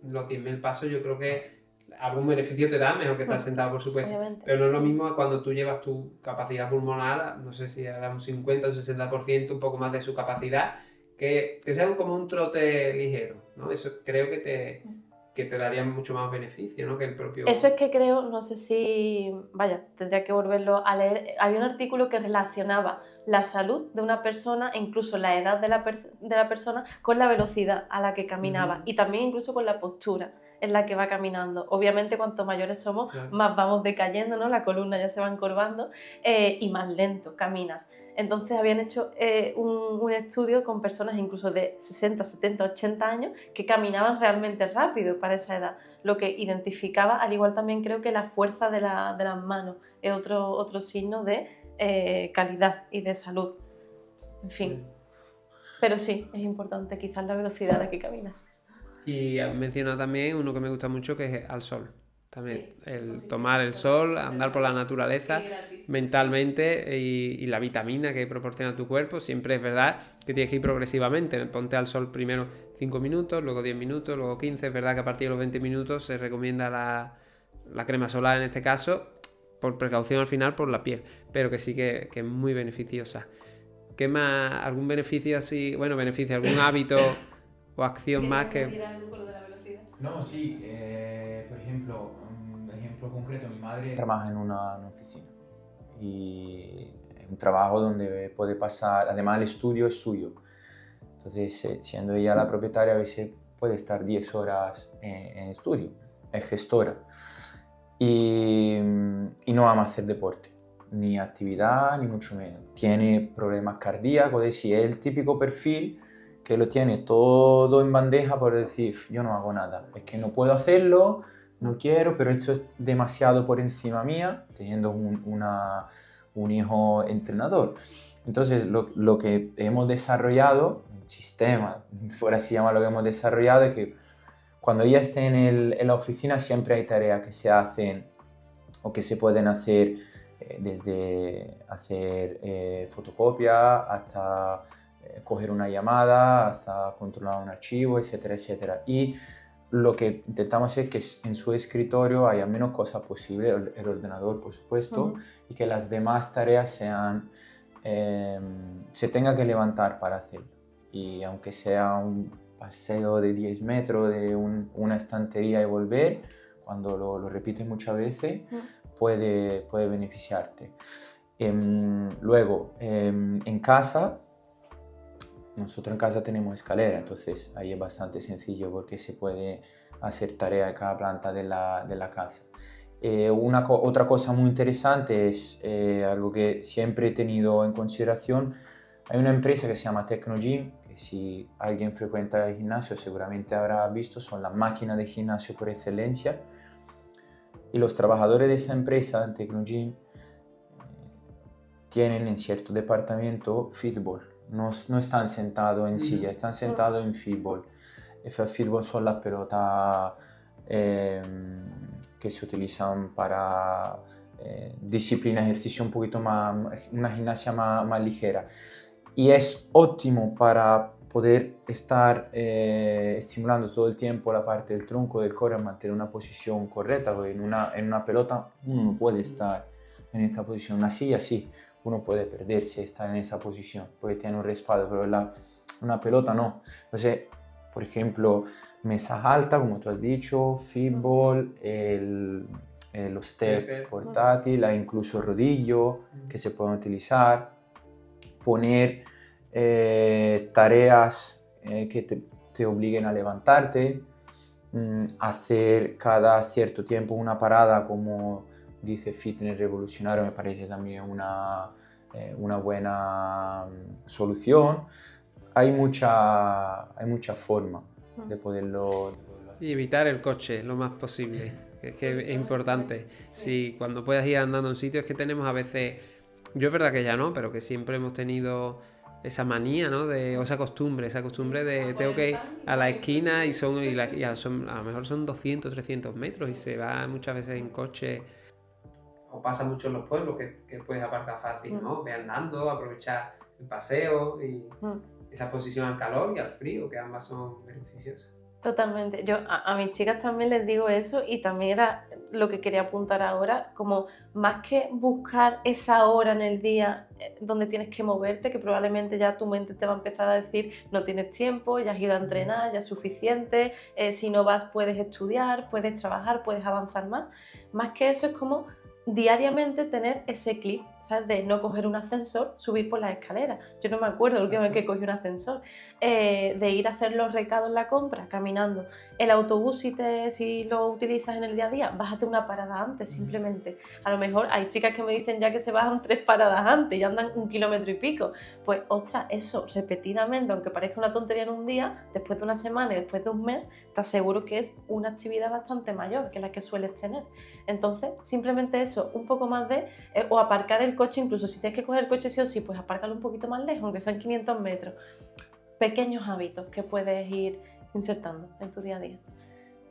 los 10.000 pasos yo creo que algún beneficio te da, mejor que estar sentado, por supuesto. Obviamente. Pero no es lo mismo cuando tú llevas tu capacidad pulmonar, no sé si a un 50 o un 60%, un poco más de su capacidad, que sea como un trote ligero, ¿no? Eso creo que que te darían mucho más beneficio, ¿no? Que el propio... Eso es que creo, no sé si, vaya, tendría que volverlo a leer. Había un artículo que relacionaba la salud de una persona e incluso la edad de la persona con la velocidad a la que caminaba y también incluso con la postura en la que va caminando. Obviamente cuanto mayores somos, más vamos decayendo, ¿no? La columna ya se va encorvando y más lento caminas. Entonces habían hecho un estudio con personas incluso de 60, 70, 80 años que caminaban realmente rápido para esa edad, lo que identificaba, al igual también creo que la fuerza de las manos es otro signo de calidad y de salud. En fin, pero sí, es importante quizás la velocidad a la que caminas. Y has mencionado también uno que me gusta mucho, que es al sol. También Sí, el tomar el sol, andar por la naturaleza mentalmente y la vitamina que proporciona tu cuerpo. Siempre es verdad que tienes que ir progresivamente. Ponte al sol primero 5 minutos, luego 10 minutos, luego 15. Es verdad que a partir de los 20 minutos se recomienda la crema solar en este caso, por precaución al final por la piel, pero que sí que es muy beneficiosa. ¿Qué más? ¿Algún beneficio así? Bueno, beneficio, algún hábito o acción más que... No, sí, por ejemplo, un ejemplo concreto, mi madre trabaja en una oficina y es un trabajo donde puede pasar, además el estudio es suyo, entonces siendo ella la propietaria a veces puede estar 10 horas en estudio, es gestora y no ama hacer deporte, ni actividad, ni mucho menos. Tiene problemas cardíacos, es decir, es el típico perfil que lo tiene todo en bandeja por decir, yo no hago nada, es que no puedo hacerlo, no quiero, pero esto es demasiado por encima mía, teniendo un hijo entrenador. Entonces, lo que hemos desarrollado, un sistema, por así llamarlo, que hemos desarrollado, es que cuando ella esté en la oficina siempre hay tareas que se hacen o que se pueden hacer desde hacer fotocopia hasta coger una llamada, hasta controlar un archivo, etcétera, etcétera. Y lo que intentamos es que en su escritorio haya menos cosas posible, el ordenador, por supuesto, y que las demás tareas se tenga que levantar para hacerlo. Y aunque sea un paseo de 10 metros de una estantería y volver, cuando lo repites muchas veces, puede beneficiarte. Luego, en casa, nosotros en casa tenemos escalera, entonces ahí es bastante sencillo porque se puede hacer tarea en cada planta de la casa. Otra cosa muy interesante es algo que siempre he tenido en consideración. Hay una empresa que se llama Tecnogym, que si alguien frecuenta el gimnasio seguramente habrá visto, son las máquinas de gimnasio por excelencia. Y los trabajadores de esa empresa, Tecnogym, tienen en cierto departamento fitball. No están sentados en silla, están sentados en fitball. El fitball son las pelotas que se utilizan para disciplina, ejercicio un poquito más, una gimnasia más ligera. Y es óptimo para poder estar estimulando todo el tiempo la parte del tronco del core, mantener una posición correcta, porque en una pelota uno no puede estar en esta posición. Una silla sí, uno puede perderse, estar en esa posición, porque tiene un respaldo, pero una pelota no. Entonces, por ejemplo, mesas altas, como tú has dicho, fitball, los step portátil, hay incluso rodillo que se pueden utilizar, poner tareas que te obliguen a levantarte, hacer cada cierto tiempo una parada, como dice Fitness Revolucionario, me parece también una buena solución. Hay mucha forma de poderlo hacer. Y evitar el coche lo más posible, que es importante. Si cuando puedas ir andando a un sitio, es que tenemos a veces, yo es verdad que ya no, pero que siempre hemos tenido esa manía, ¿no? O esa costumbre de tengo que ir a la esquina y a lo mejor son 200, 300 metros y se va muchas veces en coche. O pasa mucho en los pueblos que puedes aparcar fácil, ¿no? Ve andando, aprovechar el paseo y esa exposición al calor y al frío, que ambas son beneficiosas. Totalmente. Yo a mis chicas también les digo eso y también era lo que quería apuntar ahora, como más que buscar esa hora en el día donde tienes que moverte, que probablemente ya tu mente te va a empezar a decir no tienes tiempo, ya has ido a entrenar, ya es suficiente, si no vas puedes estudiar, puedes trabajar, puedes avanzar más. Más que eso es como diariamente tener ese clip, ¿sabes? De no coger un ascensor, subir por las escaleras. Yo no me acuerdo la última vez que cogí un ascensor. De ir a hacer los recados en la compra caminando. El autobús, si lo utilizas en el día a día, bájate una parada antes simplemente. A lo mejor hay chicas que me dicen ya que se bajan 3 paradas antes y andan 1,5 kilómetros. Pues, ostras, eso repetidamente, aunque parezca una tontería en un día, después de una semana y después de un mes, te aseguro que es una actividad bastante mayor que la que sueles tener. Entonces, simplemente eso, un poco más de... o aparcar el coche, incluso si tienes que coger el coche sí o sí, pues apárcalo un poquito más lejos, aunque sean 500 metros. Pequeños hábitos que puedes ir insertando en tu día a día.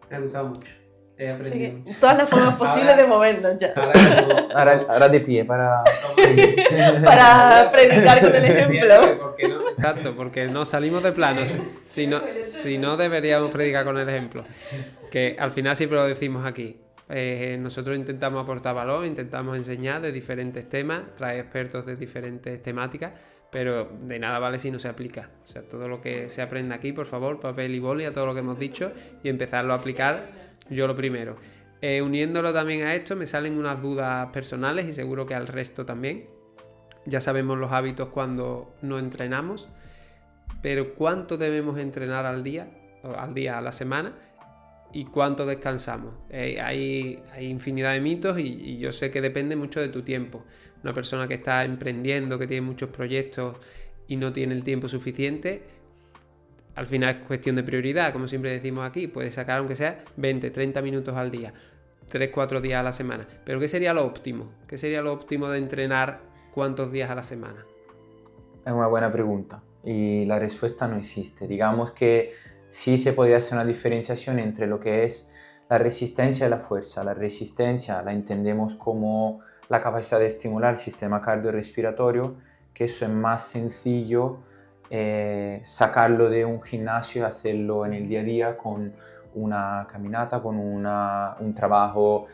Me ha gustado mucho. He aprendido mucho. Todas las formas posibles de movernos ya. Ahora de pie para... Para predicar con el ejemplo. Porque no, exacto, porque no salimos de plano. Si no deberíamos predicar con el ejemplo. Que al final siempre lo decimos aquí. Nosotros intentamos aportar valor, intentamos enseñar de diferentes temas, traer expertos de diferentes temáticas, pero de nada vale si no se aplica. O sea, todo lo que se aprende aquí, por favor, papel y boli a todo lo que hemos dicho y empezarlo a aplicar yo lo primero. Uniéndolo también a esto me salen unas dudas personales y seguro que al resto también. Ya sabemos los hábitos cuando no entrenamos, pero ¿cuánto debemos entrenar al día, a la semana? ¿Y cuánto descansamos? Hay infinidad de mitos y yo sé que depende mucho de tu tiempo. Una persona que está emprendiendo, que tiene muchos proyectos y no tiene el tiempo suficiente, al final es cuestión de prioridad, como siempre decimos aquí. Puedes sacar aunque sea 20, 30 minutos al día, 3-4 días a la semana. Pero ¿qué sería lo óptimo? ¿Qué sería lo óptimo de entrenar cuántos días a la semana? Es una buena pregunta y la respuesta no existe. Digamos que sí se podría hacer una diferenciación entre lo que es la resistencia y la fuerza. La resistencia la entendemos como la capacidad de estimular el sistema cardiorrespiratorio, que eso es más sencillo sacarlo de un gimnasio y hacerlo en el día a día con una caminata, con un trabajo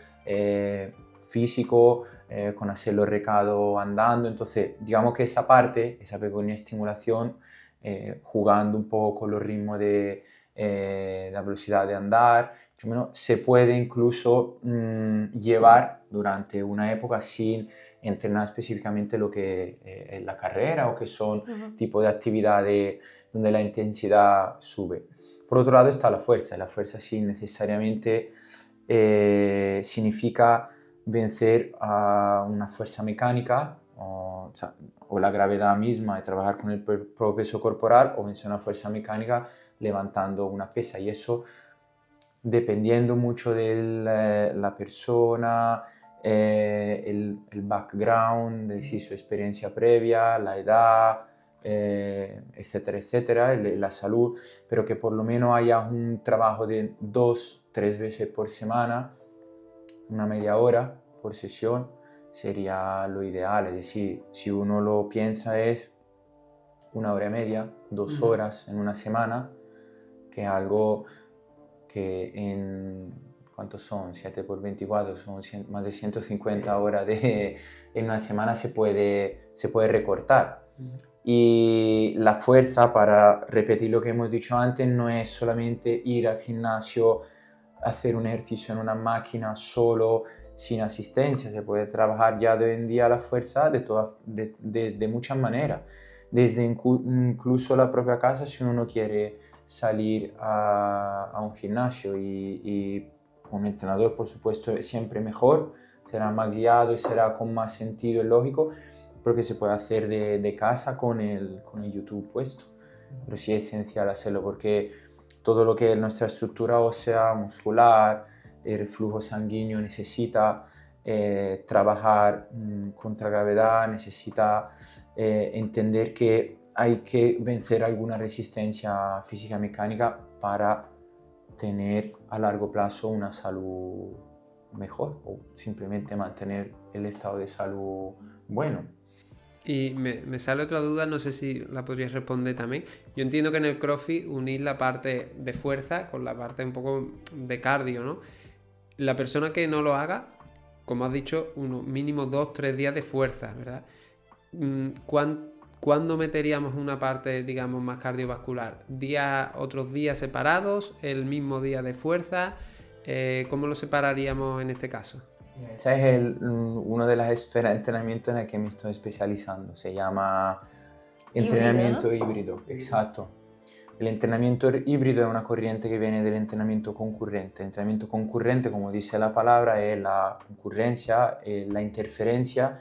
físico, con hacer los recados andando. Entonces, digamos que esa parte, esa pequeña estimulación, jugando un poco con los ritmos de la velocidad de andar, se puede incluso llevar durante una época sin entrenar específicamente lo que es la carrera o que son tipos de actividades donde la intensidad sube. Por otro lado está la fuerza. La fuerza sí necesariamente significa vencer a una fuerza mecánica o la gravedad misma de trabajar con el propio peso corporal, o vencer una fuerza mecánica levantando una pesa, y eso dependiendo mucho de la persona, el background, de su experiencia previa, la edad, etcétera, etcétera, la salud, pero que por lo menos haya un trabajo de 2-3 veces por semana, una media hora por sesión, sería lo ideal. Es decir, si uno lo piensa es 1 hora y media, 2 horas en una semana, que es algo que ¿cuántos son? 7 por 24, son más de 150 horas en una semana se puede recortar. Y la fuerza, para repetir lo que hemos dicho antes, no es solamente ir al gimnasio, hacer un ejercicio en una máquina solo, sin asistencia. Se puede trabajar ya de hoy en día la fuerza de muchas maneras. Desde incluso la propia casa, si uno no quiere salir a un gimnasio, y con un entrenador, por supuesto, es siempre mejor, será más guiado y será con más sentido y lógico, porque se puede hacer de casa con el YouTube puesto. Pero sí es esencial hacerlo, porque todo lo que es nuestra estructura ósea, muscular, el flujo sanguíneo necesita trabajar contra gravedad, necesita entender que hay que vencer alguna resistencia física mecánica para tener a largo plazo una salud mejor, o simplemente mantener el estado de salud bueno. Y me sale otra duda, no sé si la podrías responder también. Yo entiendo que en el CrossFit unís la parte de fuerza con la parte un poco de cardio, ¿no? La persona que no lo haga, como has dicho, unos mínimo 2-3 días de fuerza, ¿verdad? ¿Cuándo meteríamos una parte, digamos, más cardiovascular? ¿Otros días separados? ¿El mismo día de fuerza? ¿Cómo lo separaríamos en este caso? Ese es uno de las esferas de entrenamiento en el que me estoy especializando. Se llama entrenamiento híbrido. Exacto. El entrenamiento híbrido es una corriente que viene del entrenamiento concurrente. El entrenamiento concurrente, como dice la palabra, es la concurrencia, la interferencia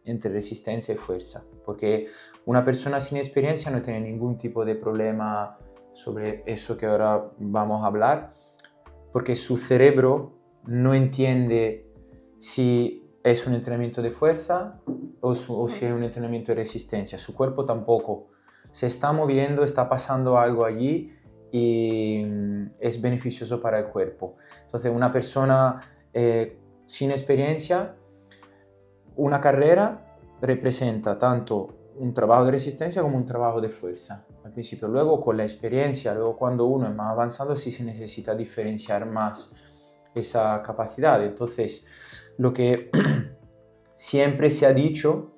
entre resistencia y fuerza. Porque una persona sin experiencia no tiene ningún tipo de problema sobre eso que ahora vamos a hablar, porque su cerebro no entiende si es un entrenamiento de fuerza o si es un entrenamiento de resistencia. Su cuerpo tampoco. Se está moviendo, está pasando algo allí y es beneficioso para el cuerpo. Entonces, una persona sin experiencia, una carrera representa tanto un trabajo de resistencia como un trabajo de fuerza al principio. Luego, con la experiencia, luego cuando uno es más avanzado, sí se necesita diferenciar más esa capacidad. Entonces, lo que siempre se ha dicho,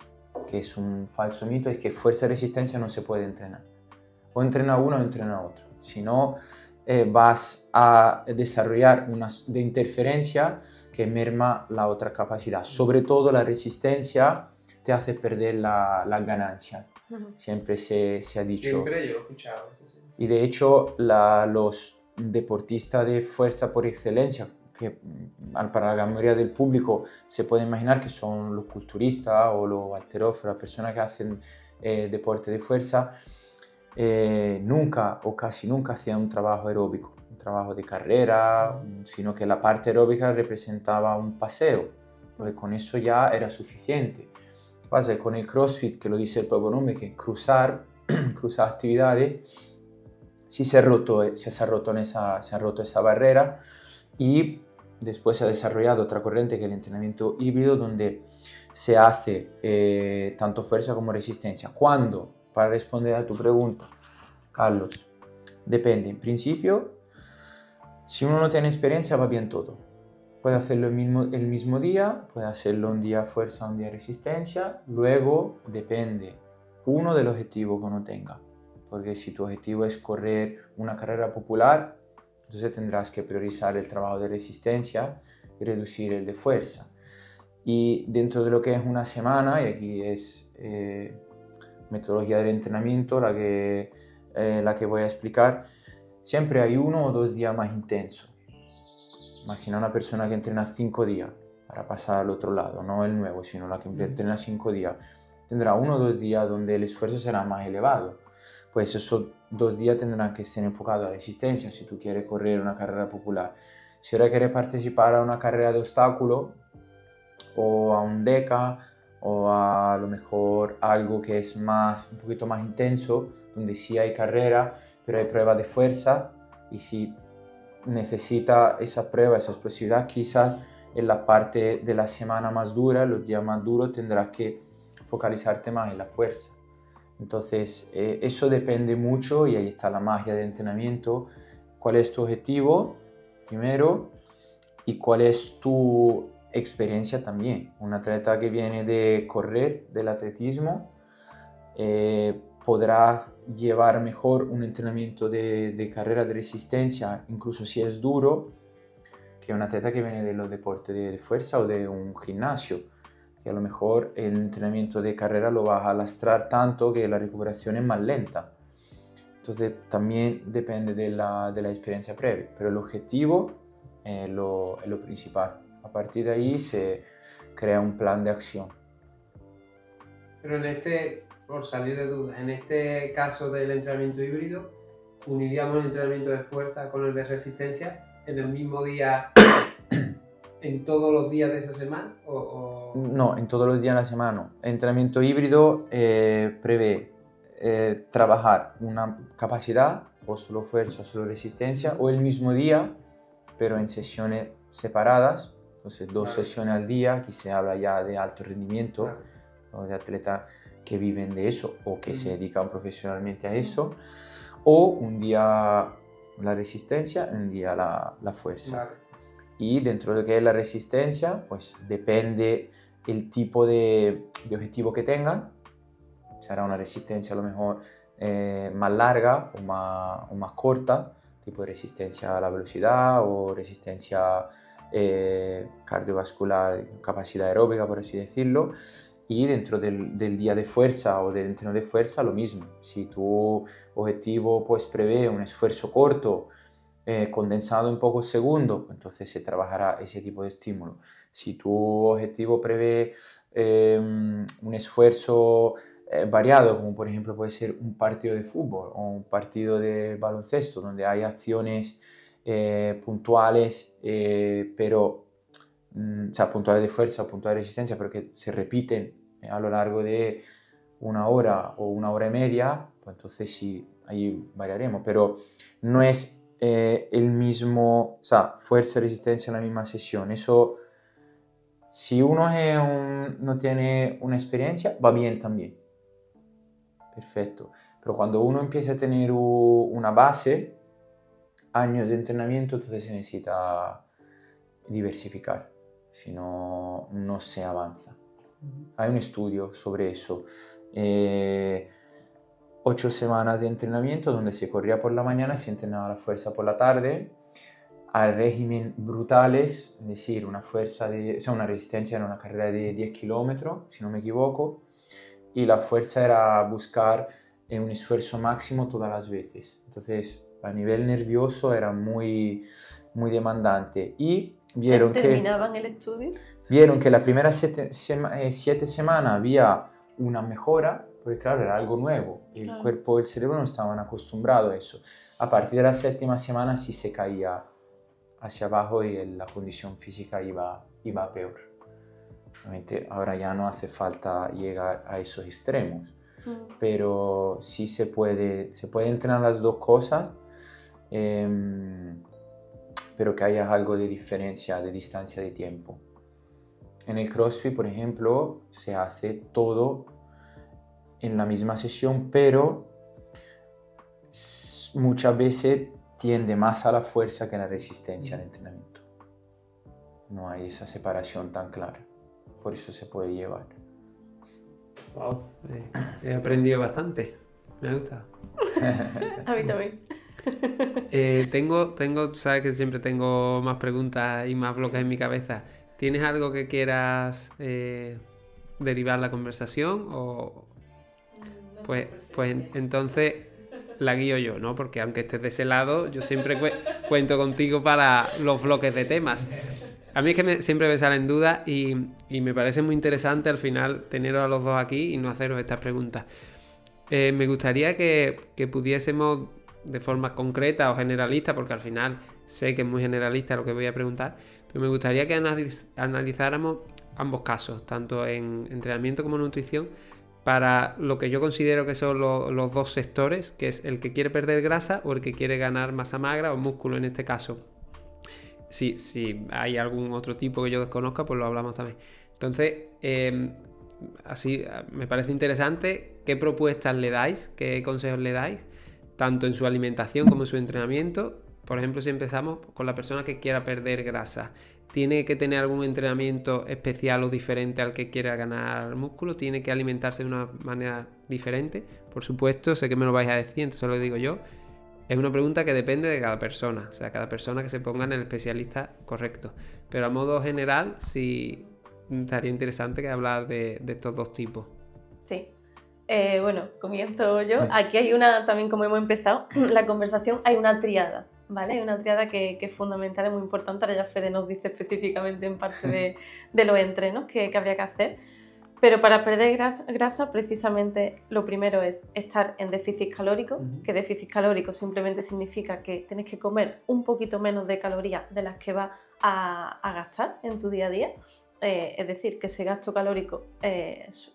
que es un falso mito, es que fuerza y resistencia no se puede entrenar. O entrena uno o entrena otro. Si no, vas a desarrollar una de interferencia que merma la otra capacidad. Sobre todo la resistencia te hace perder la ganancia. Siempre se ha dicho. Siempre yo he escuchado eso, sí. Y de hecho, los deportistas de fuerza por excelencia, que para la gran mayoría del público se puede imaginar que son los culturistas o los halterófilos, las personas que hacen deporte de fuerza, nunca o casi nunca hacían un trabajo aeróbico, un trabajo de carrera, sino que la parte aeróbica representaba un paseo, porque con eso ya era suficiente. Pasa que con el CrossFit, que lo dice el propio nombre, que cruzar actividades, sí se ha roto esa barrera. Y después se ha desarrollado otra corriente que es el entrenamiento híbrido, donde se hace tanto fuerza como resistencia. ¿Cuándo? Para responder a tu pregunta, Carlos, depende. En principio, si uno no tiene experiencia, va bien todo. Puede hacerlo el mismo día, puede hacerlo un día fuerza, un día resistencia. Luego, depende, uno, del objetivo que uno tenga. Porque si tu objetivo es correr una carrera popular, entonces tendrás que priorizar el trabajo de resistencia y reducir el de fuerza. Y dentro de lo que es una semana, y aquí es metodología del entrenamiento la que voy a explicar, siempre hay 1 o 2 días más intensos. Imagina una persona que entrena 5 días para pasar al otro lado, no el nuevo, sino la que entrena 5 días. Tendrá 1 o 2 días donde el esfuerzo será más elevado. Pues esos 2 días tendrán que ser enfocados a resistencia si tú quieres correr una carrera popular. Si ahora quieres participar a una carrera de obstáculo o a un DECA o a lo mejor algo que es un poquito más intenso, donde sí hay carrera, pero hay pruebas de fuerza, y si necesita esa prueba, esa explosividad, quizás en la parte de la semana más dura, los días más duros, tendrás que focalizarte más en la fuerza. Entonces, eso depende mucho y ahí está la magia del entrenamiento. ¿Cuál es tu objetivo? Primero, y cuál es tu experiencia también. Un atleta que viene de correr, del atletismo, podrá llevar mejor un entrenamiento de carrera de resistencia, incluso si es duro, que un atleta que viene de los deportes de fuerza o de un gimnasio, que a lo mejor el entrenamiento de carrera lo vas a lastrar tanto que la recuperación es más lenta. Entonces también depende de la experiencia previa, pero el objetivo es lo principal. A partir de ahí se crea un plan de acción. Pero por salir de dudas, en este caso del entrenamiento híbrido, ¿uniríamos el entrenamiento de fuerza con el de resistencia en el mismo día, en todos los días de esa semana? No, en todos los días de la semana no. El entrenamiento híbrido prevé trabajar una capacidad, o solo fuerza o solo resistencia, o el mismo día, pero en sesiones separadas. Entonces, 2 sesiones al día. Aquí se habla ya de alto rendimiento, o de atleta que viven de eso o que se dedican profesionalmente a eso, o un día la resistencia, un día la fuerza. Claro. Y dentro de lo que es la resistencia, pues depende el tipo de objetivo que tengan. Será una resistencia a lo mejor más larga o más corta, tipo de resistencia a la velocidad o resistencia cardiovascular, capacidad aeróbica, por así decirlo. Y dentro del día de fuerza o del entreno de fuerza, lo mismo. Si tu objetivo pues prevé un esfuerzo corto, condensado en pocos segundos, entonces se trabajará ese tipo de estímulo. Si tu objetivo prevé un esfuerzo variado, como por ejemplo puede ser un partido de fútbol o un partido de baloncesto, donde hay acciones puntuales, pero o sea, puntuales de fuerza o puntuales de resistencia, pero que se repiten a lo largo de una hora o una hora y media, pues entonces sí, ahí variaremos, pero no es el mismo, o sea, fuerza y resistencia en la misma sesión. Eso, si uno no tiene una experiencia, va bien también. Perfecto. Pero cuando uno empieza a tener una base, años de entrenamiento, entonces se necesita diversificar, si no, no se avanza. Hay un estudio sobre eso. 8 semanas de entrenamiento donde se corría por la mañana, se entrenaba la fuerza por la tarde, a régimen brutales, es decir, una resistencia en una carrera de 10 kilómetros, si no me equivoco, y la fuerza era buscar un esfuerzo máximo todas las veces. Entonces, a nivel nervioso era muy, muy demandante. Y vieron ¿Terminaban el estudio? Vieron que las primeras 7 semanas había una mejora, porque claro, era algo nuevo, y el cuerpo y el cerebro no estaban acostumbrados a eso. A partir de la 7ª semana sí se caía hacia abajo y la condición física iba a peor. Obviamente ahora ya no hace falta llegar a esos extremos, pero sí se puede entrenar las dos cosas, pero que haya algo de diferencia, de distancia de tiempo. En el CrossFit, por ejemplo, se hace todo en la misma sesión, pero muchas veces tiende más a la fuerza que a la resistencia de entrenamiento. No hay esa separación tan clara, por eso se puede llevar. Wow, he aprendido bastante, me ha gustado. A mí también. Sabes que siempre tengo más preguntas y más bloques en mi cabeza. ¿Tienes algo que quieras derivar la conversación? O pues entonces la guío yo, ¿no? Porque aunque estés de ese lado, yo siempre cuento contigo para los bloques de temas. A mí es que siempre me salen dudas y me parece muy interesante al final teneros a los dos aquí y no haceros estas preguntas. Me gustaría que pudiésemos de forma concreta o generalista, porque al final sé que es muy generalista lo que voy a preguntar, pero me gustaría que analizáramos ambos casos, tanto en entrenamiento como en nutrición, para lo que yo considero que son los dos sectores, que es el que quiere perder grasa o el que quiere ganar masa magra o músculo en este caso. Si hay algún otro tipo que yo desconozca, pues lo hablamos también. Entonces, así me parece interesante qué propuestas le dais, qué consejos le dais, tanto en su alimentación como en su entrenamiento. Por ejemplo, si empezamos con la persona que quiera perder grasa, ¿tiene que tener algún entrenamiento especial o diferente al que quiera ganar músculo? ¿Tiene que alimentarse de una manera diferente? Por supuesto, sé que me lo vais a decir, entonces lo digo yo. Es una pregunta que depende de cada persona, o sea, cada persona que se ponga en el especialista correcto. Pero a modo general, sí estaría interesante que hablar de estos dos tipos. Sí. Bueno, comienzo yo. Aquí hay también como hemos empezado la conversación, hay una triada, ¿vale? Hay una triada que es fundamental, es muy importante. Ahora ya Fede nos dice específicamente en parte de los entrenos que habría que hacer. Pero para perder grasa, precisamente lo primero es estar en déficit calórico, que déficit calórico simplemente significa que tienes que comer un poquito menos de calorías de las que vas a gastar en tu día a día. es decir, que ese gasto calórico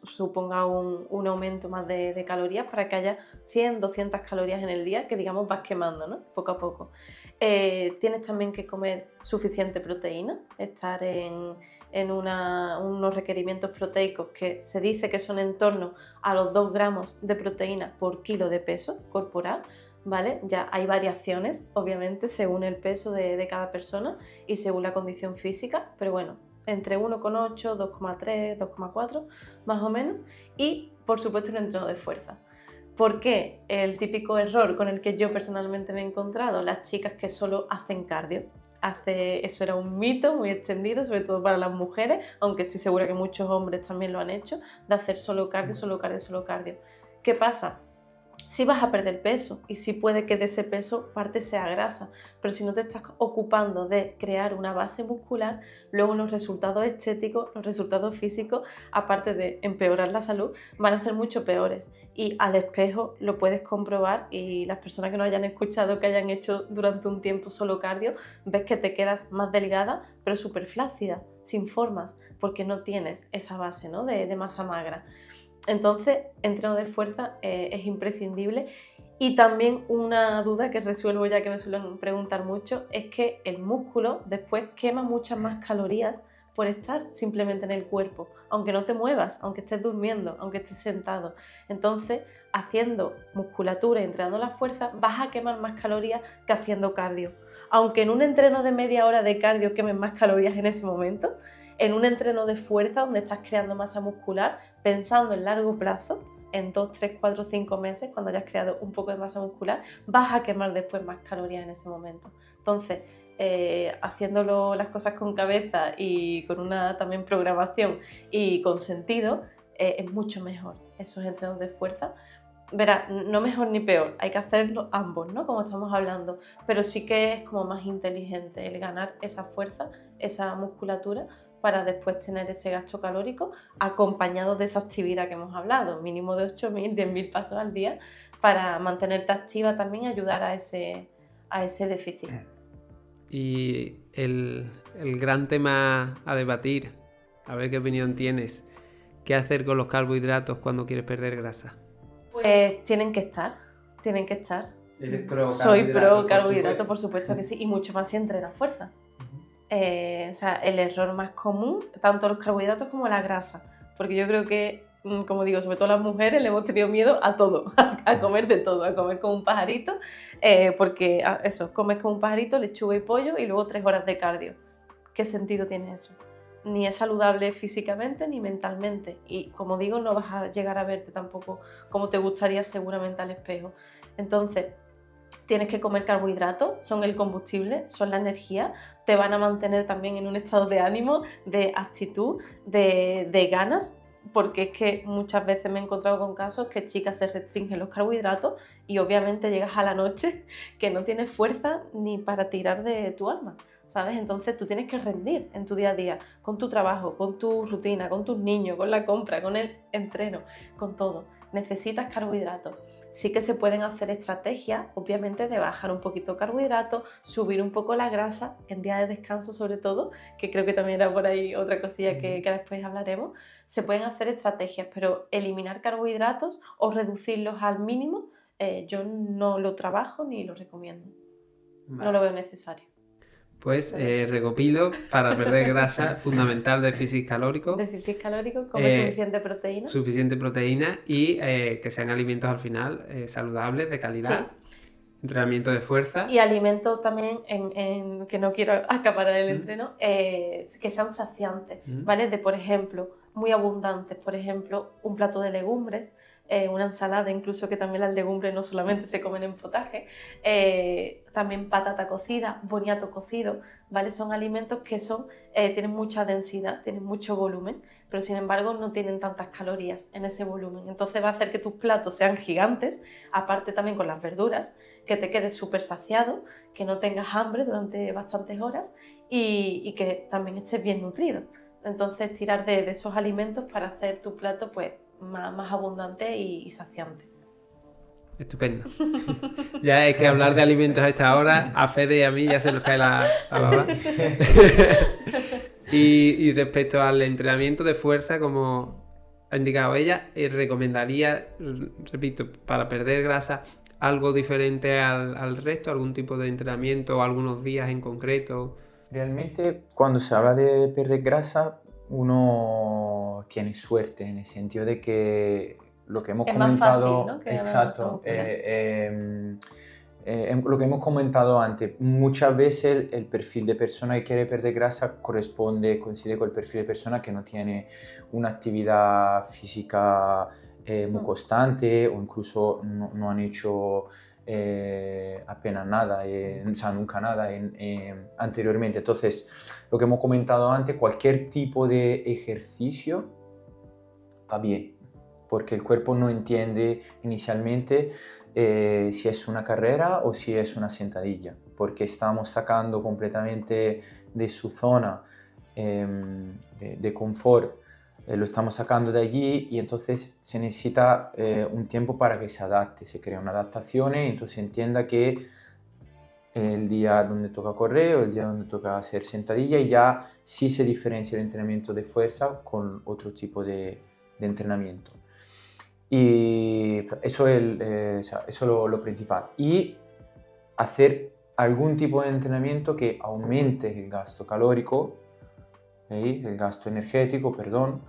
suponga un aumento más de calorías para que haya 100, 200 calorías en el día que, digamos, vas quemando, ¿no? Poco a poco. Tienes también que comer suficiente proteína, estar en unos requerimientos proteicos que se dice que son en torno a los 2 gramos de proteína por kilo de peso corporal, ¿vale? Ya hay variaciones, obviamente, según el peso de cada persona y según la condición física, pero bueno, entre 1,8, 2,3, 2,4 más o menos, y por supuesto el entreno de fuerza. ¿Por qué? El típico error con el que yo personalmente me he encontrado, las chicas que solo hacen cardio. Eso era un mito muy extendido, sobre todo para las mujeres, aunque estoy segura que muchos hombres también lo han hecho, de hacer solo cardio, solo cardio, solo cardio. ¿Qué pasa? Sí vas a perder peso y sí puede que de ese peso parte sea grasa, pero si no te estás ocupando de crear una base muscular, luego los resultados estéticos, los resultados físicos, aparte de empeorar la salud, van a ser mucho peores. Y al espejo lo puedes comprobar, y las personas que no hayan escuchado, que hayan hecho durante un tiempo solo cardio, ves que te quedas más delgada, pero súper flácida, sin formas, porque no tienes esa base, ¿no? de masa magra. Entonces, entreno de fuerza es imprescindible. Y también una duda que resuelvo, ya que me suelen preguntar mucho, es que el músculo después quema muchas más calorías por estar simplemente en el cuerpo, aunque no te muevas, aunque estés durmiendo, aunque estés sentado. Entonces, haciendo musculatura y entrenando la fuerza, vas a quemar más calorías que haciendo cardio. Aunque en un entreno de media hora de cardio quemes más calorías en ese momento, en un entreno de fuerza donde estás creando masa muscular, pensando en largo plazo, en 2, 3, 4, 5 meses, cuando hayas creado un poco de masa muscular, vas a quemar después más calorías en ese momento. Entonces, haciéndolo las cosas con cabeza y con una también programación y con sentido, es mucho mejor esos entrenos de fuerza. Verá, no mejor ni peor, hay que hacerlo ambos, ¿no? Como estamos hablando, pero sí que es como más inteligente el ganar esa fuerza, esa musculatura, para después tener ese gasto calórico acompañado de esa actividad que hemos hablado, mínimo de 8.000, 10.000 pasos al día, para mantenerte activa también y ayudar a ese déficit. Y el gran tema a debatir, a ver qué opinión tienes, ¿qué hacer con los carbohidratos cuando quieres perder grasa? Pues tienen que estar. ¿Eres pro Soy pro carbohidratos, por supuesto que sí, y mucho más si entrenas fuerza. O sea, el error más común, tanto los carbohidratos como la grasa, porque yo creo que, como digo, sobre todo las mujeres le hemos tenido miedo a todo, a comer de todo, a comer como un pajarito, porque eso, comes como un pajarito, lechuga y pollo y luego 3 horas de cardio. ¿Qué sentido tiene eso? Ni es saludable físicamente ni mentalmente, y como digo, no vas a llegar a verte tampoco como te gustaría seguramente al espejo. Entonces, tienes que comer carbohidratos, son el combustible, son la energía, te van a mantener también en un estado de ánimo, de actitud, de ganas, porque es que muchas veces me he encontrado con casos que chicas se restringen los carbohidratos y obviamente llegas a la noche que no tienes fuerza ni para tirar de tu alma, ¿sabes? Entonces tú tienes que rendir en tu día a día, con tu trabajo, con tu rutina, con tus niños, con la compra, con el entreno, con todo. Necesitas carbohidratos. Sí que se pueden hacer estrategias, obviamente, de bajar un poquito carbohidratos, subir un poco la grasa en días de descanso sobre todo, que creo que también era por ahí otra cosilla que después hablaremos. Se pueden hacer estrategias, pero eliminar carbohidratos o reducirlos al mínimo, yo no lo trabajo ni lo recomiendo. Vale. No lo veo necesario. Pues recopilo, para perder grasa, fundamental déficit calórico. Déficit calórico, comer suficiente proteína. Suficiente proteína y que sean alimentos al final saludables, de calidad. Sí. Entrenamiento de fuerza. Y alimentos también, que no quiero acaparar el entreno, que sean saciantes, ¿vale? De, por ejemplo, muy abundantes, por ejemplo, un plato de legumbres, una ensalada, incluso, que también las legumbres no solamente se comen en potaje, también patata cocida, boniato cocido, ¿vale? Son alimentos que tienen mucha densidad, tienen mucho volumen, pero sin embargo no tienen tantas calorías en ese volumen. Entonces va a hacer que tus platos sean gigantes, aparte también con las verduras, que te quedes súper saciado, que no tengas hambre durante bastantes horas y que también estés bien nutrido. Entonces tirar de esos alimentos para hacer tu plato pues más abundante y saciante. Estupendo. Ya es que hablar de alimentos a esta hora, a Fede y a mí ya se nos cae la baba. Y respecto al entrenamiento de fuerza, como ha indicado ella, recomendaría, repito, para perder grasa, algo diferente al resto, algún tipo de entrenamiento o algunos días en concreto. Realmente cuando se habla de perder grasa, uno tiene suerte en el sentido de que lo que hemos Es comentado, más fácil, ¿no? Que exacto, lo que hemos comentado antes, muchas veces el perfil de persona que quiere perder grasa coincide con el perfil de persona que no tiene una actividad física muy constante o incluso no han hecho apenas nada, o sea, nunca nada anteriormente. Entonces, lo que hemos comentado antes, cualquier tipo de ejercicio va bien, porque el cuerpo no entiende inicialmente si es una carrera o si es una sentadilla, porque estamos sacando completamente de su zona de confort, lo estamos sacando de allí y entonces se necesita un tiempo para que se adapte, se crea una adaptación y entonces entienda que el día donde toca correr o el día donde toca hacer sentadilla y ya sí se diferencia el entrenamiento de fuerza con otro tipo de entrenamiento. Y eso es lo principal. Y hacer algún tipo de entrenamiento que aumente el gasto calórico, el gasto energético, perdón,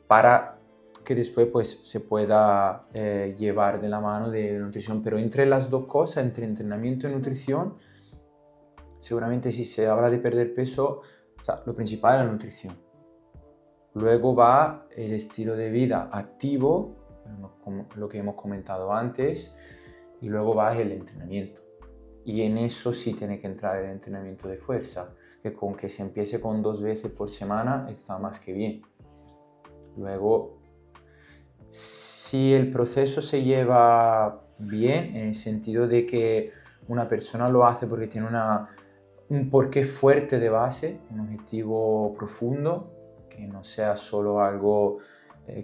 para que después pues, se pueda llevar de la mano de nutrición. Pero entre las dos cosas, entre entrenamiento y nutrición, seguramente si se habla de perder peso, o sea, lo principal es la nutrición. Luego va el estilo de vida activo, como lo que hemos comentado antes, y luego va el entrenamiento. Y en eso sí tiene que entrar el entrenamiento de fuerza, que con que se empiece con 2 veces por semana está más que bien. Luego, si el proceso se lleva bien, en el sentido de que una persona lo hace porque tiene un porqué fuerte de base, un objetivo profundo, que no sea solo algo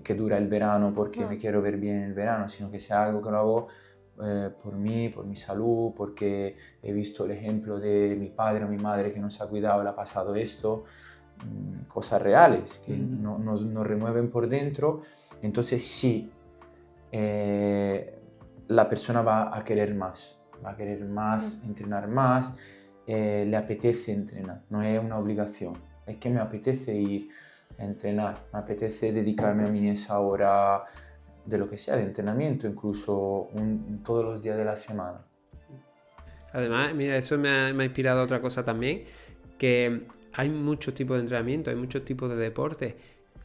que dura el verano porque me quiero ver bien en el verano, sino que sea algo que lo hago por mí, por mi salud, porque he visto el ejemplo de mi padre o mi madre que no se ha cuidado, le ha pasado esto, cosas reales que nos remueven por dentro. Entonces sí, la persona va a querer más, entrenar más, le apetece entrenar, no es una obligación, es que me apetece ir a entrenar, me apetece dedicarme a mí esa hora de lo que sea, de entrenamiento, incluso todos los días de la semana. Además, mira, eso me ha inspirado a otra cosa también, que hay muchos tipos de entrenamiento, hay muchos tipos de deportes.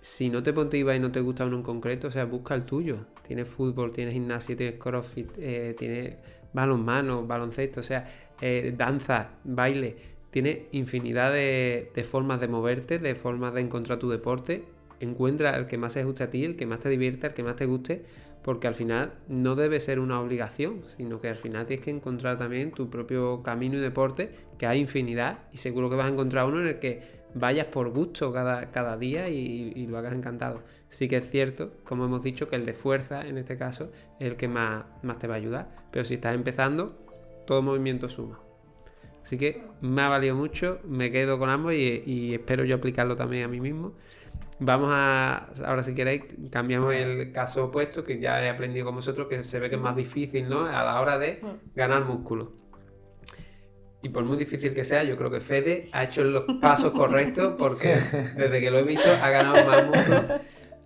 Si no te motiva y no te gusta uno en concreto, o sea, busca el tuyo. Tienes fútbol, tienes gimnasia, tienes crossfit, tienes balonmano, baloncesto, o sea, danza, baile. Tienes infinidad de formas de moverte, de formas de encontrar tu deporte. Encuentra el que más se ajuste a ti, el que más te divierta, el que más te guste, porque al final no debe ser una obligación, sino que al final tienes que encontrar también tu propio camino y deporte, que hay infinidad, y seguro que vas a encontrar uno en el que vayas por gusto cada día y lo hagas encantado. Sí que es cierto, como hemos dicho, que el de fuerza, en este caso, es el que más te va a ayudar, pero si estás empezando, todo movimiento suma. Así que me ha valido mucho, me quedo con ambos y espero yo aplicarlo también a mí mismo. Vamos ahora si queréis, cambiamos el caso opuesto, que ya he aprendido con vosotros, que se ve que es más difícil, ¿no? A la hora de ganar músculo. Y por muy difícil que sea, yo creo que Fede ha hecho los pasos correctos, porque desde que lo he visto ha ganado más músculo.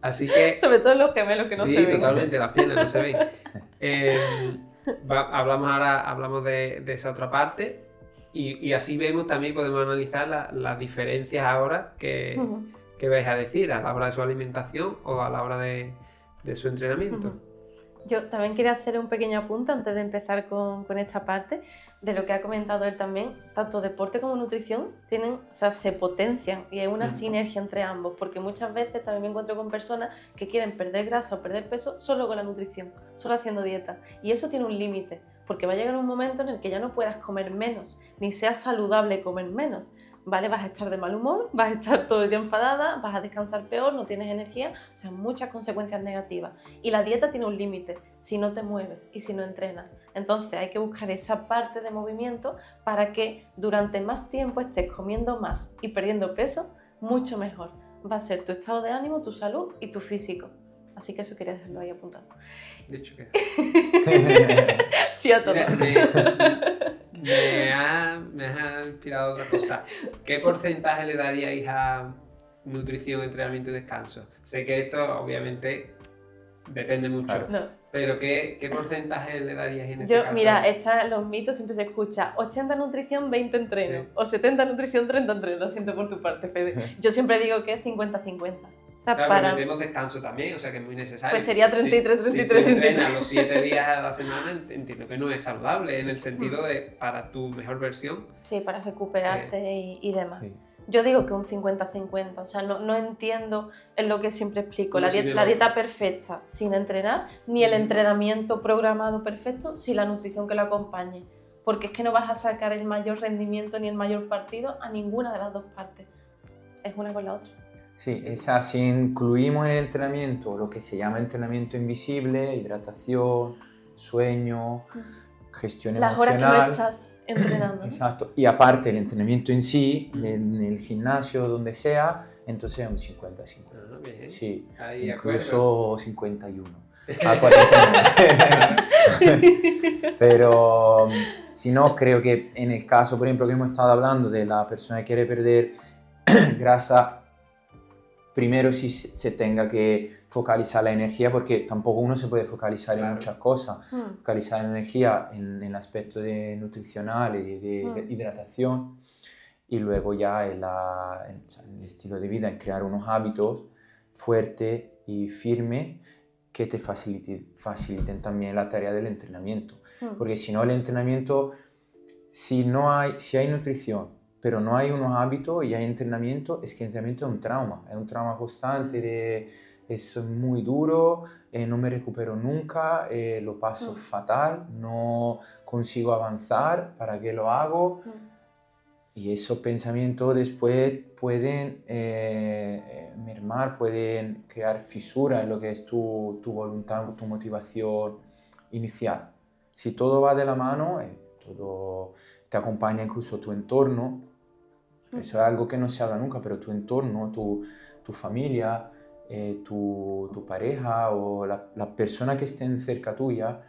Así que... Sobre todo los gemelos que no se ven. Sí, totalmente, las piernas no se ven. Hablamos de esa otra parte y así vemos, también podemos analizar las diferencias ahora que vais a decir a la hora de su alimentación o a la hora de su entrenamiento. Yo también quería hacer un pequeño apunte antes de empezar con esta parte de lo que ha comentado él también. Tanto deporte como nutrición se potencian y hay una sinergia entre ambos, porque muchas veces también me encuentro con personas que quieren perder grasa o perder peso solo con la nutrición, solo haciendo dieta, y eso tiene un límite, porque va a llegar un momento en el que ya no puedas comer menos, ni sea saludable comer menos. ¿vale? Vas a estar de mal humor, vas a estar todo el día enfadada, vas a descansar peor, no tienes energía, o sea, muchas consecuencias negativas. Y la dieta tiene un límite, si no te mueves y si no entrenas. Entonces hay que buscar esa parte de movimiento para que durante más tiempo estés comiendo más y perdiendo peso, mucho mejor. Va a ser tu estado de ánimo, tu salud y tu físico. Así que eso quería dejarlo ahí apuntado. De hecho que... Sí a todo. Mira, me ha inspirado otra cosa. ¿Qué porcentaje le daríais a nutrición, entrenamiento y descanso? Sé que esto obviamente depende mucho, Claro. No. pero ¿qué porcentaje le daríais en este Yo, caso? mira, los mitos siempre se escucha 80 nutrición, 20 entreno, Sí. o 70 nutrición, 30 entreno. Lo siento por tu parte, Fede. Yo siempre digo que es 50-50. O sea, Claro, para... metemos descanso también, o sea que es muy necesario. Pues sería 33, Si 33. tú entrenas los 7 días a la semana, entiendo que no es saludable en el sentido de para tu mejor versión. Sí, para recuperarte y demás. Sí. Yo digo que un 50-50, o sea, no entiendo, es lo que siempre explico, Uno la sin el dieta otro. perfecta sin entrenar, ni el entrenamiento programado perfecto sin la nutrición que lo acompañe, porque es que no vas a sacar el mayor rendimiento ni el mayor partido a ninguna de las dos partes, es una con la otra. Sí, si incluimos en el entrenamiento lo que se llama entrenamiento invisible, hidratación, sueño, gestión Las horas que no emocional. estás entrenando, ¿no? Exacto. Y aparte el entrenamiento en sí, en el gimnasio, donde sea, entonces es un 50-50. Ah, bien. Sí, Ahí, de incluso 51. A 49. Pero si no, creo que en el caso, por ejemplo, que hemos estado hablando de la persona que quiere perder grasa, primero sí se tenga que focalizar la energía, porque tampoco uno se puede focalizar Claro. en muchas cosas. Focalizar la energía en el aspecto nutricional y de hidratación, y luego ya en el estilo de vida, en crear unos hábitos fuertes y firmes que te faciliten también la tarea del entrenamiento. Porque si no, el entrenamiento, si hay nutrición, pero no hay unos hábitos y hay entrenamiento, es que el entrenamiento es un trauma constante, es muy duro, no me recupero nunca, lo paso fatal, no consigo avanzar, ¿para qué lo hago? Y esos pensamientos después pueden mermar, pueden crear fisuras en lo que es tu voluntad, tu motivación inicial. Si todo va de la mano, todo te acompaña, incluso tu entorno. Eso es algo que no se habla nunca, pero tu entorno, tu familia, tu pareja o la persona que estén cerca tuya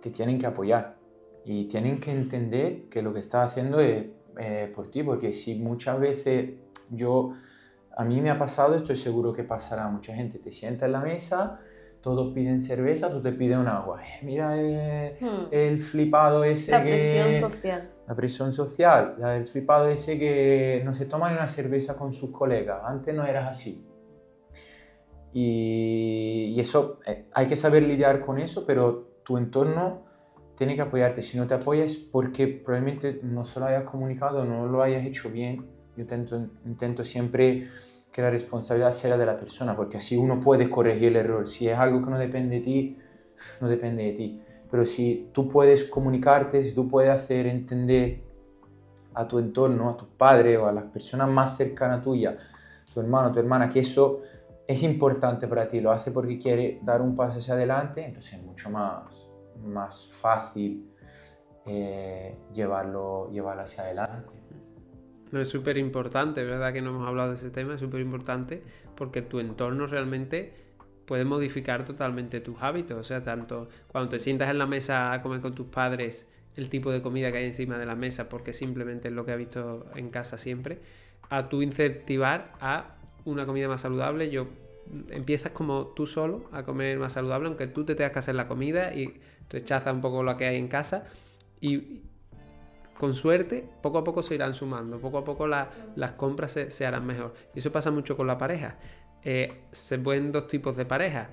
te tienen que apoyar y tienen que entender que lo que estás haciendo es por ti, porque si muchas veces a mí me ha pasado, estoy seguro que pasará a mucha gente, te sientas en la mesa, todos piden cerveza, tú te pides un agua. Mira el flipado ese La presión social. La presión social, el flipado ese que no se toma ni una cerveza con sus colegas. Antes no eras así. Y eso, hay que saber lidiar con eso, pero tu entorno tiene que apoyarte. Si no te apoyas, porque probablemente no se lo hayas comunicado, no lo hayas hecho bien. Yo intento siempre que la responsabilidad sea de la persona, porque así uno puede corregir el error. Si es algo que no depende de ti, no depende de ti. Pero si tú puedes comunicarte, si tú puedes hacer entender a tu entorno, a tus padres o a las personas más cercanas a tuya, tu hermano, tu hermana, que eso es importante para ti, lo hace porque quiere dar un paso hacia adelante, entonces es mucho más fácil llevarlo hacia adelante. No, es súper importante, ¿verdad? Que no hemos hablado de ese tema, es súper importante porque tu entorno realmente puede modificar totalmente tus hábitos. O sea, tanto cuando te sientas en la mesa a comer con tus padres, el tipo de comida que hay encima de la mesa, porque simplemente es lo que has visto en casa siempre, a tú incentivar a una comida más saludable. Empiezas como tú solo a comer más saludable, aunque tú te tengas que hacer la comida y rechazas un poco lo que hay en casa, y con suerte poco a poco se irán sumando, poco a poco las compras se harán mejor. Y eso pasa mucho con la pareja. Se ven dos tipos de pareja: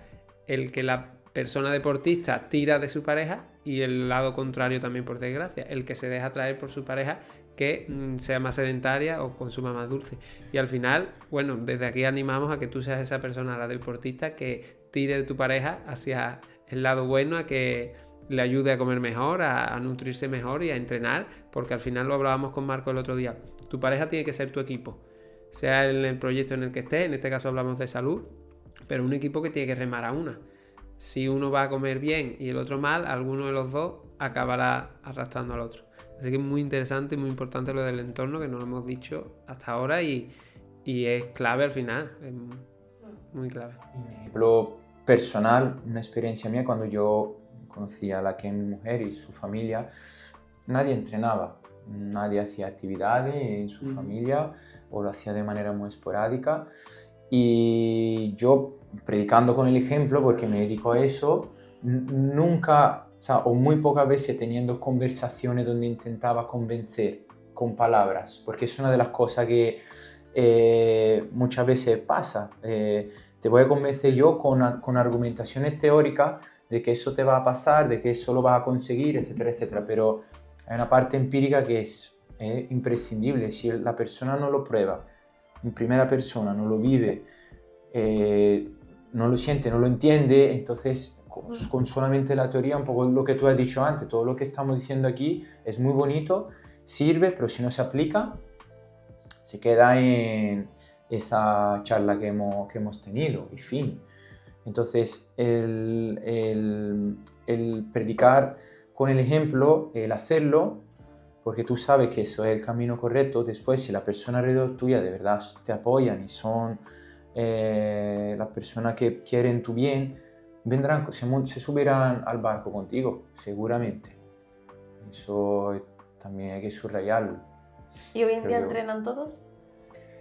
el que la persona deportista tira de su pareja, y el lado contrario también, por desgracia, el que se deja atraer por su pareja, que sea más sedentaria o consuma más dulce. Y al final, bueno, desde aquí animamos a que tú seas esa persona, la deportista, que tire de tu pareja hacia el lado bueno, a que le ayude a comer mejor, a nutrirse mejor y a entrenar, porque al final lo hablábamos con Marco el otro día. Tu pareja tiene que ser tu equipo, sea en el proyecto en el que estés, en este caso hablamos de salud, pero un equipo que tiene que remar a una. Si uno va a comer bien y el otro mal, alguno de los dos acabará arrastrando al otro. Así que es muy interesante y muy importante lo del entorno, que no lo hemos dicho hasta ahora y es clave al final, es muy clave. Un ejemplo personal, una experiencia mía, cuando yo conocí a la que es mi mujer y su familia, nadie entrenaba, nadie hacía actividades en su familia o lo hacía de manera muy esporádica. Y yo, predicando con el ejemplo, porque me dedico a eso, nunca, o muy pocas veces teniendo conversaciones donde intentaba convencer con palabras, porque es una de las cosas que muchas veces pasa. Te voy a convencer yo con argumentaciones teóricas de que eso te va a pasar, de que eso lo vas a conseguir, etcétera, etcétera, pero hay una parte empírica que es imprescindible. Si la persona no lo prueba en primera persona, no lo vive, no lo siente, no lo entiende, entonces con solamente la teoría, un poco lo que tú has dicho antes, todo lo que estamos diciendo aquí es muy bonito, sirve, pero si no se aplica, se queda en esa charla que hemos tenido, y fin. Entonces, el predicar con el ejemplo, el hacerlo, porque tú sabes que eso es el camino correcto. Después, si la persona alrededor tuya de verdad te apoyan y son las personas que quieren tu bien, vendrán, se subirán al barco contigo, seguramente. Eso también hay que subrayarlo. ¿Y hoy en día entrenan todos?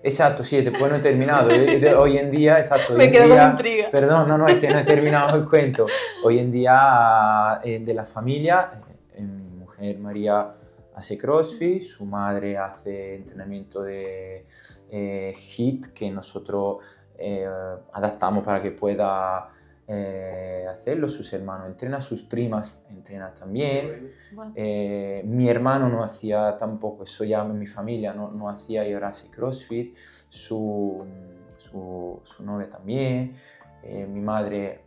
Exacto, sí, después no he terminado. Hoy en día, exacto. Me quedo con intriga. Perdón, no, es que no he terminado el cuento. Hoy en día, de la familia, mi mujer María hace CrossFit, su madre hace entrenamiento de HIIT, que nosotros adaptamos para que pueda hacerlo. Sus hermanos entrenan, sus primas entrenan también. Bueno. Mi hermano no hacía tampoco, eso ya en mi familia no hacía, y ahora hace CrossFit. Su novia también. Mi madre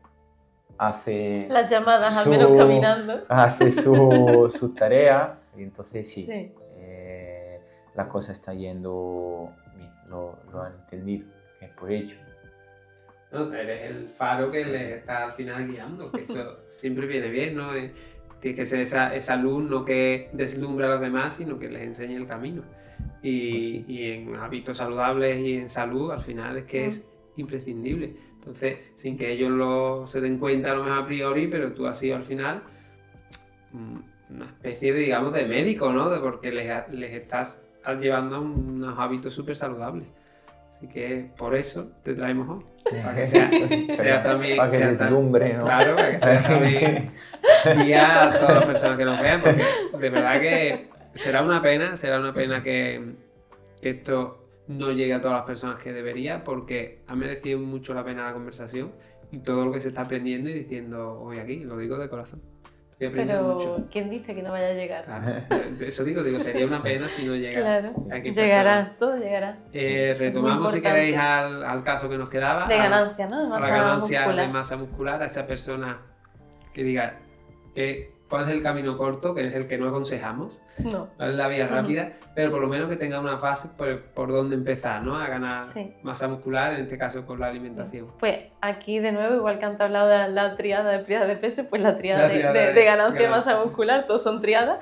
hace las llamadas, al menos caminando. Hace sus tareas. Y entonces sí. La cosa está yendo bien, lo han entendido, que es por ello. No, eres el faro que les está al final guiando, que eso siempre viene bien, ¿no? Tiene que ser esa luz, no que deslumbra a los demás, sino que les enseñe el camino. Y en hábitos saludables y en salud, al final es que es imprescindible. Entonces, sin que ellos se den cuenta a lo mejor a priori, pero tú has sido al final una especie de, digamos, de médico, ¿no? Porque les estás llevando a unos hábitos súper saludables. Así que por eso te traemos hoy. Para que sea también... Para que deslumbre, ¿no? Claro, para que sea también guía a todas las personas que nos vean, porque de verdad que será una pena que esto no llegue a todas las personas que debería, porque ha merecido mucho la pena la conversación y todo lo que se está aprendiendo y diciendo hoy aquí, lo digo de corazón. Pero mucho. ¿Quién dice que no vaya a llegar? Claro, eso digo, sería una pena si no llega. Claro, llegará, todo llegará. Retomamos si queréis al caso que nos quedaba. De ganancia, ¿no? La ganancia de masa muscular, a esa persona que diga cuál es el camino corto, que es el que no aconsejamos, no. ¿Cuál es la vía rápida? Pero por lo menos que tenga una fase por donde empezar, ¿no? A ganar masa muscular, en este caso con la alimentación. Pues aquí de nuevo, igual que han hablado de la triada de pérdida de peso, pues la triada de ganancia de masa muscular, todos son triadas,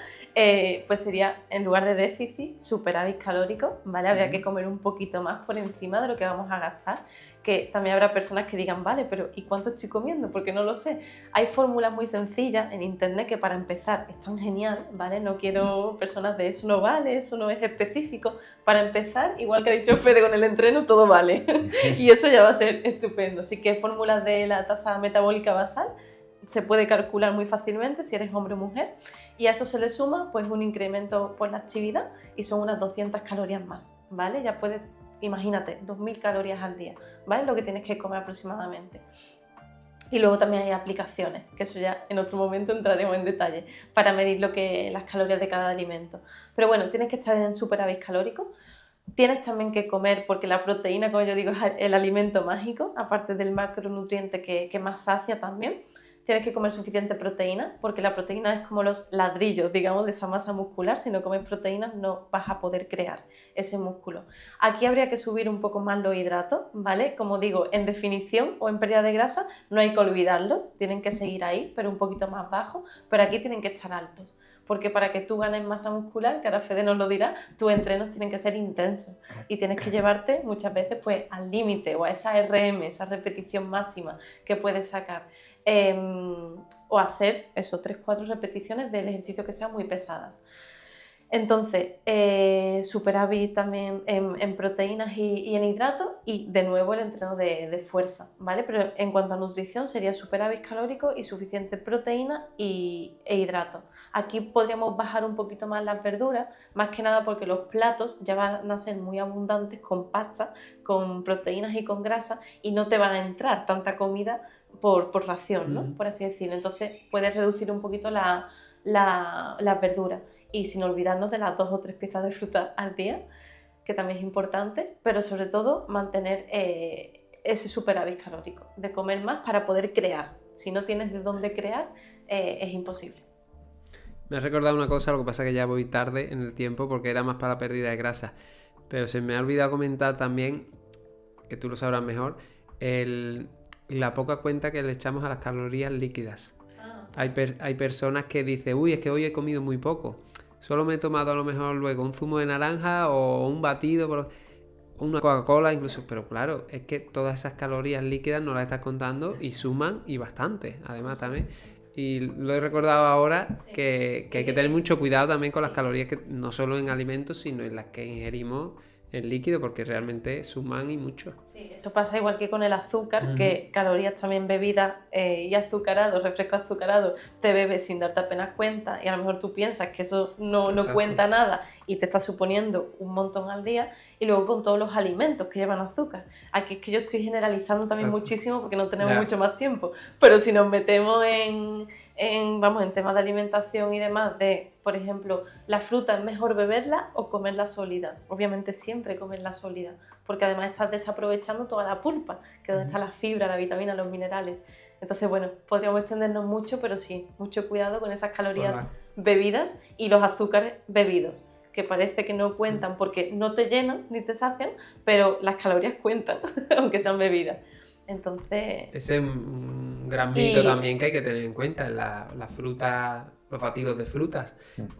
pues sería, en lugar de déficit, superávit calórico, ¿vale? Habría que comer un poquito más por encima de lo que vamos a gastar, que también habrá personas que digan, vale, pero ¿y cuánto estoy comiendo? Porque no lo sé. Hay fórmulas muy sencillas en internet que para empezar están genial, ¿vale? No quiero personas de eso no vale, eso no es específico. Para empezar, igual que ha dicho Fede con el entreno, todo vale. Y eso ya va a ser estupendo. Así que fórmulas de la tasa metabólica basal se puede calcular muy fácilmente si eres hombre o mujer, y a eso se le suma pues un incremento por la actividad y son unas 200 calorías más, ¿vale? Ya puedes, imagínate, 2000 calorías al día, ¿vale? Lo que tienes que comer aproximadamente. Y luego también hay aplicaciones, que eso ya en otro momento entraremos en detalle, para medir las calorías de cada alimento. Pero bueno, tienes que estar en superávit calórico. Tienes también que comer, porque la proteína, como yo digo, es el alimento mágico, aparte del macronutriente que más sacia también. tienes que comer suficiente proteína, porque la proteína es como los ladrillos, digamos, de esa masa muscular. Si no comes proteínas no vas a poder crear ese músculo. Aquí habría que subir un poco más los hidratos, ¿vale? Como digo, en definición o en pérdida de grasa no hay que olvidarlos, tienen que seguir ahí, pero un poquito más bajos, pero aquí tienen que estar altos. Porque para que tú ganes masa muscular, que ahora Fede nos lo dirá, tus entrenos tienen que ser intensos y tienes que llevarte muchas veces pues al límite o a esa RM, esa repetición máxima que puedes sacar. O hacer eso, 3-4 repeticiones del ejercicio que sean muy pesadas. Entonces, superávit también en proteínas y en hidratos, y de nuevo el entreno de fuerza, ¿vale? Pero en cuanto a nutrición sería superávit calórico y suficiente proteína e hidratos. Aquí podríamos bajar un poquito más las verduras, más que nada porque los platos ya van a ser muy abundantes con pasta, con proteínas y con grasa, y no te van a entrar tanta comida por ración, ¿no? Por así decirlo. Entonces puedes reducir un poquito las verduras. Y sin olvidarnos de las 2 o 3 piezas de fruta al día, que también es importante, pero sobre todo mantener ese superávit calórico, de comer más para poder crear. Si no tienes de dónde crear, es imposible. Me ha recordado una cosa, lo que pasa es que ya voy tarde en el tiempo porque era más para la pérdida de grasa, pero se me ha olvidado comentar también, que tú lo sabrás mejor, la poca cuenta que le echamos a las calorías líquidas. Hay personas que dicen, uy, es que hoy he comido muy poco. Solo me he tomado a lo mejor luego un zumo de naranja o un batido, una Coca-Cola incluso. Pero claro, es que todas esas calorías líquidas no las estás contando y suman y bastante, además también. Y lo he recordado ahora que hay que tener mucho cuidado también con las calorías, que no solo en alimentos, sino en las que ingerimos el líquido, porque realmente suman y mucho. Sí, eso pasa igual que con el azúcar, que calorías también bebidas y azucarados, refrescos azucarados, te bebes sin darte apenas cuenta, y a lo mejor tú piensas que eso no cuenta nada y te estás suponiendo un montón al día. Y luego con todos los alimentos que llevan azúcar. Aquí es que yo estoy generalizando también muchísimo porque no tenemos mucho más tiempo, pero si nos metemos en temas de alimentación y demás, por ejemplo, la fruta es mejor beberla o comerla sólida. Obviamente siempre comerla sólida, porque además estás desaprovechando toda la pulpa, que es donde está la fibra, la vitamina, los minerales. Entonces, bueno, podríamos extendernos mucho, pero sí, mucho cuidado con esas calorías bebidas y los azúcares bebidos, que parece que no cuentan porque no te llenan ni te sacian, pero las calorías cuentan, aunque sean bebidas. Entonces... Ese es un gran mito también que hay que tener en cuenta. La fruta, los batidos de frutas,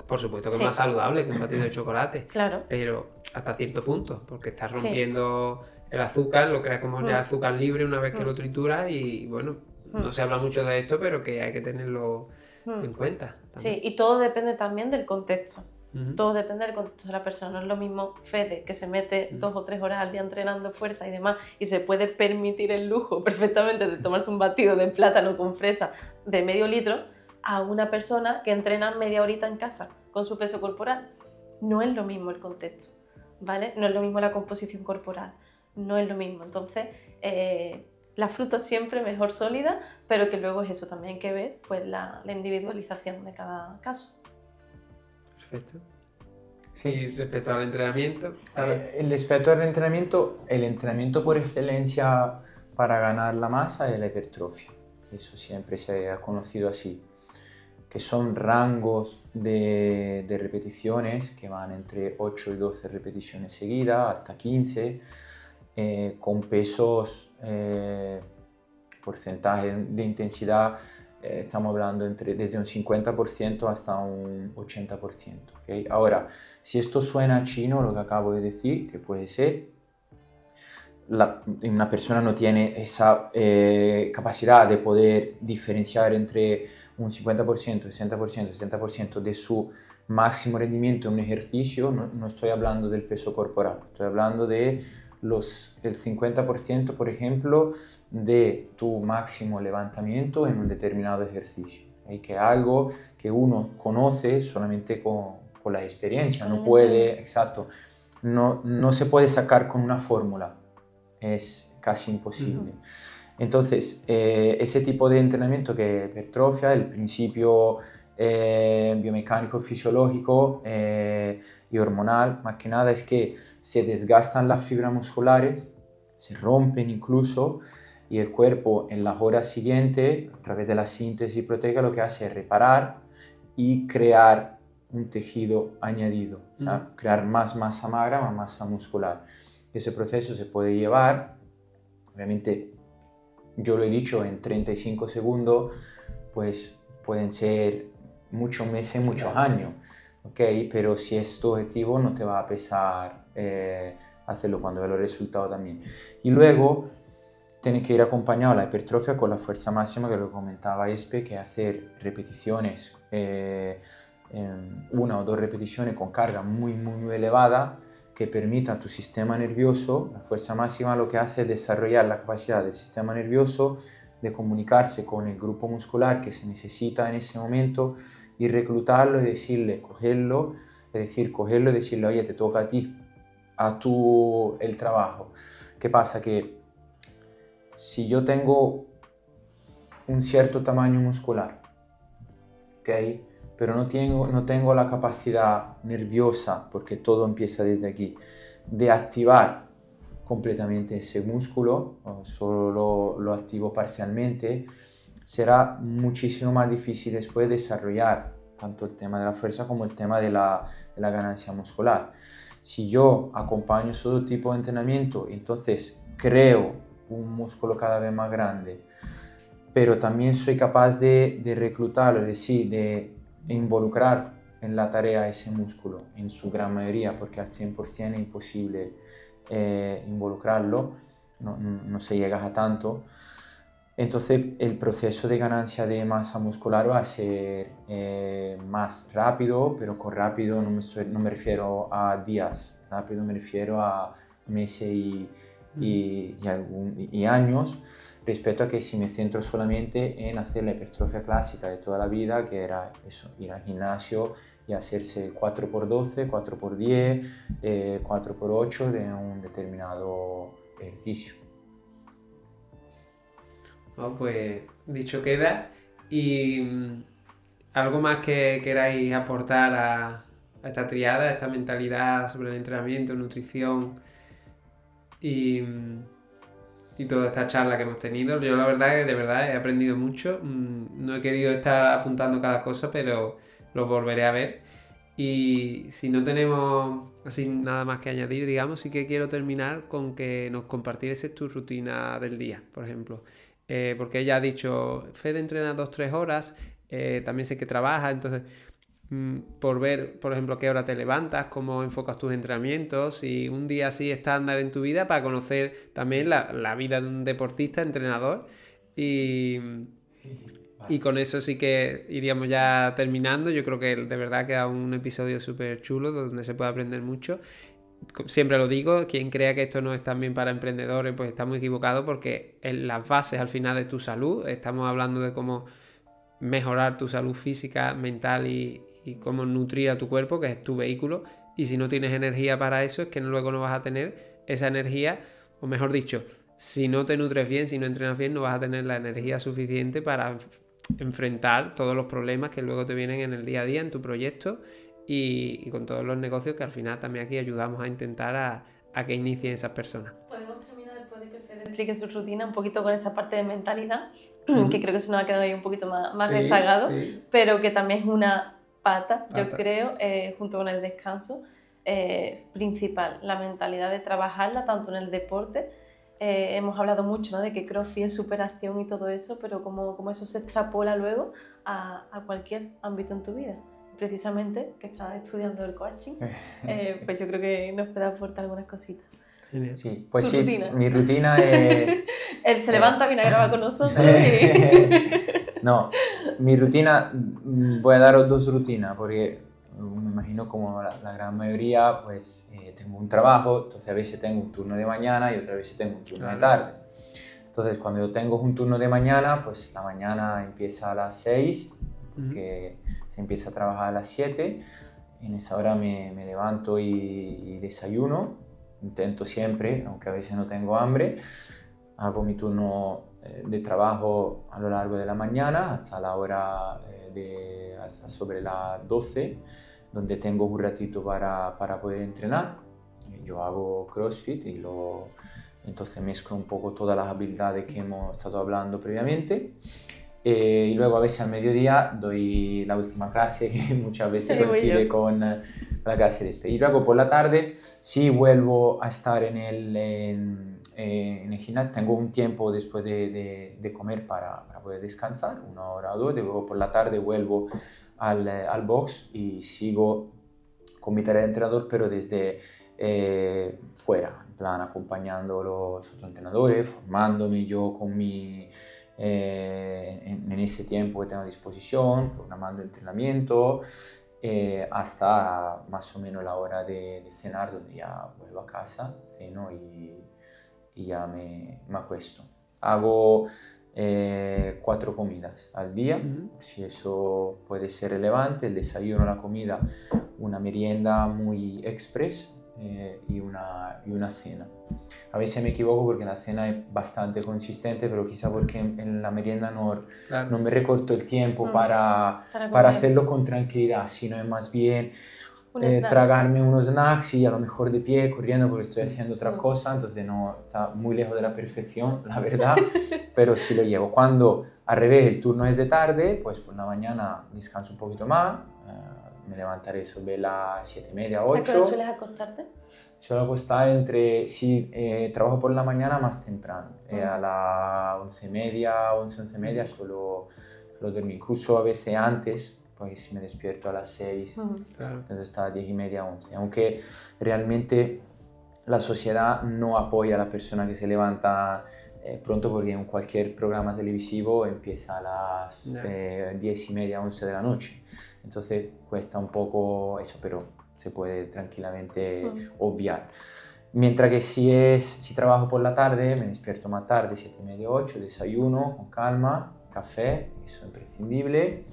por supuesto que es más saludable que un batido de chocolate, claro, pero hasta cierto punto, porque estás rompiendo el azúcar, lo creas como ya azúcar libre una vez que lo trituras, y bueno, no se habla mucho de esto, pero que hay que tenerlo en cuenta también. Sí, y todo depende también del contexto. Todo depende del contexto de la persona. No es lo mismo Fede, que se mete 2 o 3 horas al día entrenando fuerza y demás, y se puede permitir el lujo perfectamente de tomarse un batido de plátano con fresa de medio litro, a una persona que entrena media horita en casa con su peso corporal. No es lo mismo el contexto, ¿vale? No es lo mismo la composición corporal, no es lo mismo. Entonces, la fruta siempre mejor sólida, pero que luego es eso, también hay que ver pues la individualización de cada caso. Perfecto. Sí, y respecto al entrenamiento. Respecto al entrenamiento, el entrenamiento por excelencia para ganar la masa es la hipertrofia. Eso siempre se ha conocido así, que son rangos de repeticiones que van entre 8 y 12 repeticiones seguidas, hasta 15, con pesos, porcentaje de intensidad. Estamos hablando desde un 50% hasta un 80%. ¿Okay? Ahora, si esto suena chino, lo que acabo de decir, que puede ser, una persona no tiene esa capacidad de poder diferenciar entre un 50%, 60%, 70% de su máximo rendimiento en un ejercicio. No estoy hablando del peso corporal, estoy hablando de el 50%, por ejemplo, de tu máximo levantamiento en un determinado ejercicio. Y que es algo que uno conoce solamente con la experiencia, no puede, exacto, no se puede sacar con una fórmula, es casi imposible. Entonces, ese tipo de entrenamiento que es hipertrofia, el principio biomecánico, fisiológico y hormonal, más que nada, es que se desgastan las fibras musculares, se rompen incluso, y el cuerpo en las horas siguientes, a través de la síntesis proteica, lo que hace es reparar y crear un tejido añadido, o sea, crear más masa magra, más masa muscular. Ese proceso se puede llevar, obviamente, yo lo he dicho, en 35 segundos, pues pueden ser muchos meses, muchos años, ¿ok? Pero si es tu objetivo, no te va a pesar hacerlo cuando veas los resultados también. Y luego, tiene que ir acompañado la hipertrofia con la fuerza máxima, que lo comentaba Espe, que es hacer repeticiones, una o dos repeticiones con carga muy, muy, muy elevada, que permita a tu sistema nervioso, la fuerza máxima lo que hace es desarrollar la capacidad del sistema nervioso de comunicarse con el grupo muscular que se necesita en ese momento y reclutarlo y decirle, cogerlo, es decir, cogerlo y decirle, oye, te toca a ti, haz tú el trabajo. ¿Qué pasa? Que si yo tengo un cierto tamaño muscular, ¿ok? Pero no tengo la capacidad nerviosa, porque todo empieza desde aquí, de activar completamente ese músculo, o solo lo activo parcialmente, será muchísimo más difícil después desarrollar tanto el tema de la fuerza como el tema de la ganancia muscular. Si yo acompaño todo tipo de entrenamiento, entonces creo un músculo cada vez más grande, pero también soy capaz de reclutarlo, es decir, de involucrar en la tarea ese músculo, en su gran mayoría, porque al 100% es imposible involucrarlo, no se llega a tanto. Entonces el proceso de ganancia de masa muscular va a ser más rápido, pero con rápido no me refiero a días, rápido me refiero a meses y años, respecto a que si me centro solamente en hacer la hipertrofia clásica de toda la vida, que era eso, ir al gimnasio y hacerse 4x12, 4x10, 4x8 de un determinado ejercicio. Oh, pues dicho queda. Y algo más que queráis aportar a esta triada, a esta mentalidad sobre el entrenamiento, nutrición y toda esta charla que hemos tenido. Yo la verdad que de verdad he aprendido mucho. No he querido estar apuntando cada cosa, pero lo volveré a ver. Y si no tenemos así nada más que añadir, digamos, sí que quiero terminar con que nos compartieses tu rutina del día, por ejemplo. Porque ella ha dicho, Fede entrena 2-3 horas, también sé que trabaja, entonces por ver, por ejemplo, qué hora te levantas, cómo enfocas tus entrenamientos y un día así estándar en tu vida para conocer también la vida de un deportista, entrenador y con eso sí que iríamos ya terminando. Yo creo que de verdad queda un episodio súper chulo donde se puede aprender mucho. Siempre lo digo, quien crea que esto no es también para emprendedores pues está muy equivocado, porque en las bases al final de tu salud, estamos hablando de cómo mejorar tu salud física, mental y cómo nutrir a tu cuerpo, que es tu vehículo, y si no tienes energía para eso es que luego no vas a tener esa energía, o mejor dicho, si no te nutres bien, si no entrenas bien, no vas a tener la energía suficiente para enfrentar todos los problemas que luego te vienen en el día a día, en tu proyecto y con todos los negocios que al final también aquí ayudamos a intentar a que inicien esas personas. Podemos terminar después de que Fede explique su rutina un poquito con esa parte de mentalidad, que creo que se nos ha quedado ahí un poquito más Sí, rezagado, sí. pero que también es una pata, yo creo, junto con el descanso, principal, la mentalidad de trabajarla tanto en el deporte. Hemos hablado mucho, ¿no?, de que CrossFit es superación y todo eso, pero como eso se extrapola luego a cualquier ámbito en tu vida. Precisamente, que estás estudiando el coaching, pues yo creo que nos puede aportar algunas cositas. Genial. Sí, pues ¿Tu sí, rutina? mi rutina es... Él se levanta, viene a grabar con nosotros No, mi rutina, voy a daros dos rutinas, porque me imagino como la gran mayoría, pues tengo un trabajo, entonces a veces tengo un turno de mañana y otras veces tengo un turno de tarde. Entonces cuando yo tengo un turno de mañana, pues la mañana empieza a las 6, que se empieza a trabajar a las 7, en esa hora me levanto y desayuno, intento siempre, aunque a veces no tengo hambre, hago mi turno de trabajo a lo largo de la mañana hasta la hora hasta sobre las 12, donde tengo un ratito para poder entrenar. Yo hago CrossFit y Entonces mezclo un poco todas las habilidades que hemos estado hablando previamente. Y luego a veces al mediodía doy la última clase que muchas veces coincide con la clase de después. Y luego por la tarde sí vuelvo a estar en el gimnasio. Tengo un tiempo después de comer para poder descansar, 1 hora o 2. Luego por la tarde vuelvo al box y sigo con mi tarea de entrenador, pero desde fuera, en plan acompañando a los otros entrenadores, formándome yo con en ese tiempo que tengo a disposición, programando entrenamiento, hasta más o menos la hora de cenar, donde ya vuelvo a casa, ceno y ya me acuesto. Hago 4 comidas al día, si eso puede ser relevante: el desayuno, la comida, una merienda muy express y una cena. A veces me equivoco porque la cena es bastante consistente, pero quizá porque en la merienda no me recorto el tiempo para hacerlo con tranquilidad, sino es más bien tragarme unos snacks y a lo mejor de pie, corriendo, porque estoy haciendo otra cosa, entonces no está muy lejos de la perfección, la verdad, pero sí lo llevo. Cuando al revés el turno es de tarde, pues por la mañana descanso un poquito más, me levantaré sobre las 7:30, 8. ¿A qué hora sueles acostarte? Suelo acostar si trabajo por la mañana más temprano, a las 11:30, 11:30 suelo dormir, incluso a veces antes, porque si me despierto a las 6, entonces está a las 10:30, 11. Aunque realmente la sociedad no apoya a la persona que se levanta pronto, porque en cualquier programa televisivo empieza a las 10:30, 11 de la noche. Entonces cuesta un poco eso, pero se puede tranquilamente obviar. Mientras que si trabajo por la tarde, me despierto más tarde, 7:30, 8, desayuno con calma, café, eso es imprescindible.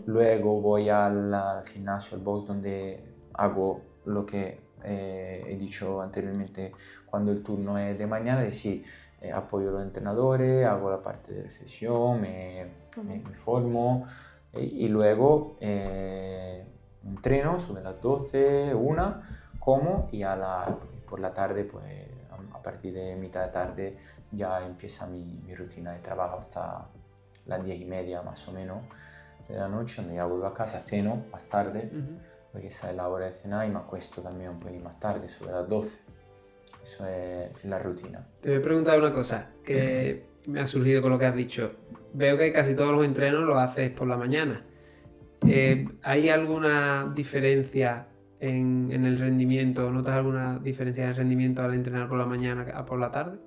Luego voy al gimnasio, al box, donde hago lo que he dicho anteriormente cuando el turno es de mañana, es decir, apoyo a los entrenadores, hago la parte de recepción, me formo y luego entreno sobre las 12, 1, como, y por la tarde, pues a partir de mitad de tarde ya empieza mi rutina de trabajo hasta las 10:30 más o menos de la noche, donde ya vuelvo a casa, ceno más tarde, porque esa es la hora de cenar, y me acuesto también un pelín más tarde, sobre las 12. Eso es la rutina. Te voy a preguntar una cosa que me ha surgido con lo que has dicho. Veo que casi todos los entrenos los haces por la mañana. ¿Hay alguna diferencia en el rendimiento? ¿Notas alguna diferencia en el rendimiento al entrenar por la mañana a por la tarde?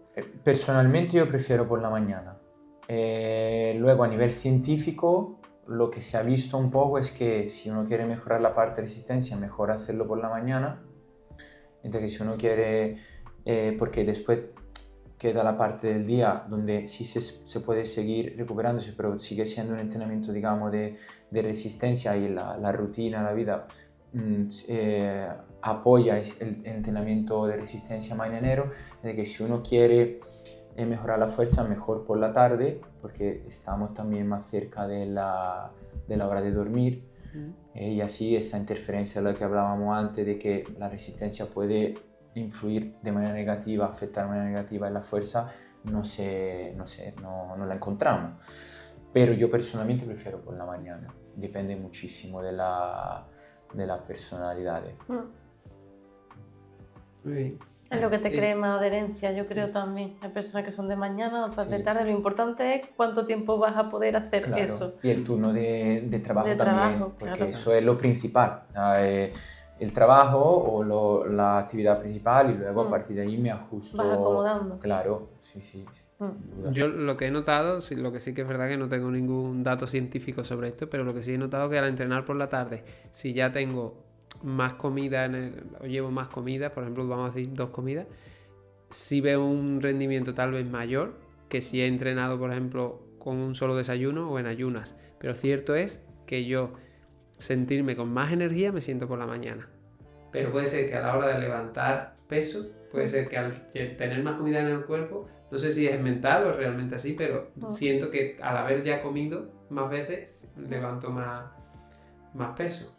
Personalmente yo prefiero por la mañana. Luego a nivel científico, lo que se ha visto un poco es que si uno quiere mejorar la parte de resistencia, mejor hacerlo por la mañana. Entonces si uno quiere, porque después queda la parte del día donde sí se puede seguir recuperándose, pero sigue siendo un entrenamiento, digamos, de resistencia, y la rutina, la vida apoya el entrenamiento de resistencia mañanero. De que si uno quiere mejorar la fuerza, mejor por la tarde, porque estamos también más cerca de la hora de dormir, y así esta interferencia de la que hablábamos antes, de que la resistencia puede influir de manera negativa, afectar de manera negativa en la fuerza, no la encontramos. Pero yo personalmente prefiero por la mañana, depende muchísimo de la personalidad. Muy bien. Es lo que te cree más adherencia, yo creo también. Hay personas que son de mañana, otras de tarde. Lo importante es cuánto tiempo vas a poder hacer eso. Y el turno de trabajo también, trabajo, porque claro. eso es lo principal. El trabajo o la actividad principal, y luego a partir de ahí me ajusto. Vas acomodando. Claro, sí. Yo lo que he notado, lo que sí que es verdad que no tengo ningún dato científico sobre esto, pero lo que sí he notado es que al entrenar por la tarde, si ya tengo más comida o llevo más comida, por ejemplo, vamos a decir 2 comidas, sí veo un rendimiento tal vez mayor que si he entrenado, por ejemplo, con un solo desayuno o en ayunas. Pero cierto es que yo sentirme con más energía me siento por la mañana. Pero puede ser que a la hora de levantar peso, puede ser que al tener más comida en el cuerpo, no sé si es mental o es realmente así, pero siento que al haber ya comido más veces levanto más peso.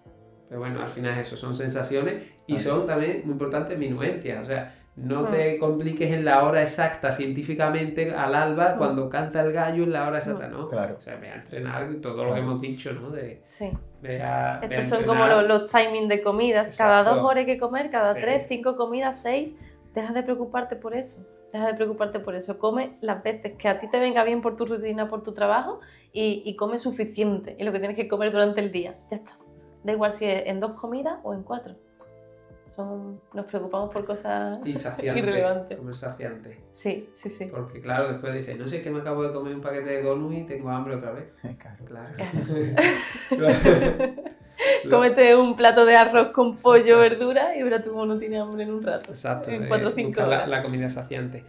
Pero bueno, al final eso son sensaciones y son también muy importantes minuencias. O sea, no te compliques en la hora exacta científicamente al alba cuando canta el gallo en la hora exacta, ¿no? Claro. O sea, ve a entrenar todo lo que hemos dicho, ¿no? Sí. Estos son como los timings de comidas. Exacto. Cada 2 horas hay que comer, cada 3, 5 comidas, 6. Deja de preocuparte por eso. Deja de preocuparte por eso. Come las veces que a ti te venga bien por tu rutina, por tu trabajo y come suficiente. Y lo que tienes que comer durante el día. Ya está. Da igual si es en 2 comidas o en 4. Nos preocupamos por cosas irrelevantes. Comer saciante. Sí. Porque claro, después dices, no sé, que me acabo de comer un paquete de donuts y tengo hambre otra vez. Claro. Cómete un plato de arroz con pollo, verdura y verás tú cómo no tienes hambre en un rato. Exacto. En 4 o 5 horas. La comida saciante.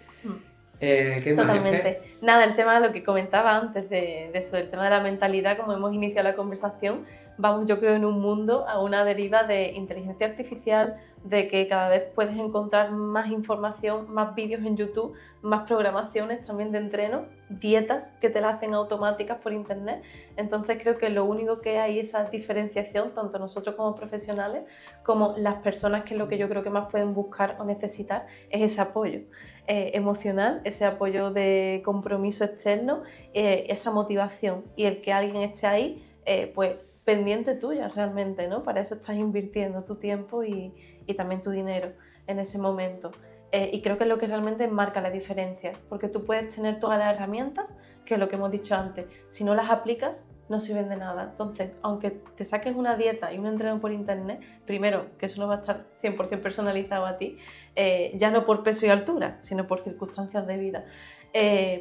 ¿Qué Totalmente. Más? Nada, el tema de lo que comentaba antes de eso, del tema de la mentalidad, como hemos iniciado la conversación, vamos yo creo en un mundo a una deriva de inteligencia artificial, de que cada vez puedes encontrar más información, más vídeos en YouTube, más programaciones también de entreno, dietas que te las hacen automáticas por internet. Entonces creo que lo único que hay es esa diferenciación, tanto nosotros como profesionales, como las personas, que es lo que yo creo que más pueden buscar o necesitar, es ese apoyo emocional, ese apoyo de compromiso externo, esa motivación y el que alguien esté ahí, pues pendiente tuya realmente, ¿no? Para eso estás invirtiendo tu tiempo y también tu dinero en ese momento. Y creo que es lo que realmente marca la diferencia, porque tú puedes tener todas las herramientas, que es lo que hemos dicho antes, si no las aplicas no sirven de nada. Entonces, aunque te saques una dieta y un entreno por internet, primero, que eso no va a estar 100% personalizado a ti, ya no por peso y altura, sino por circunstancias de vida.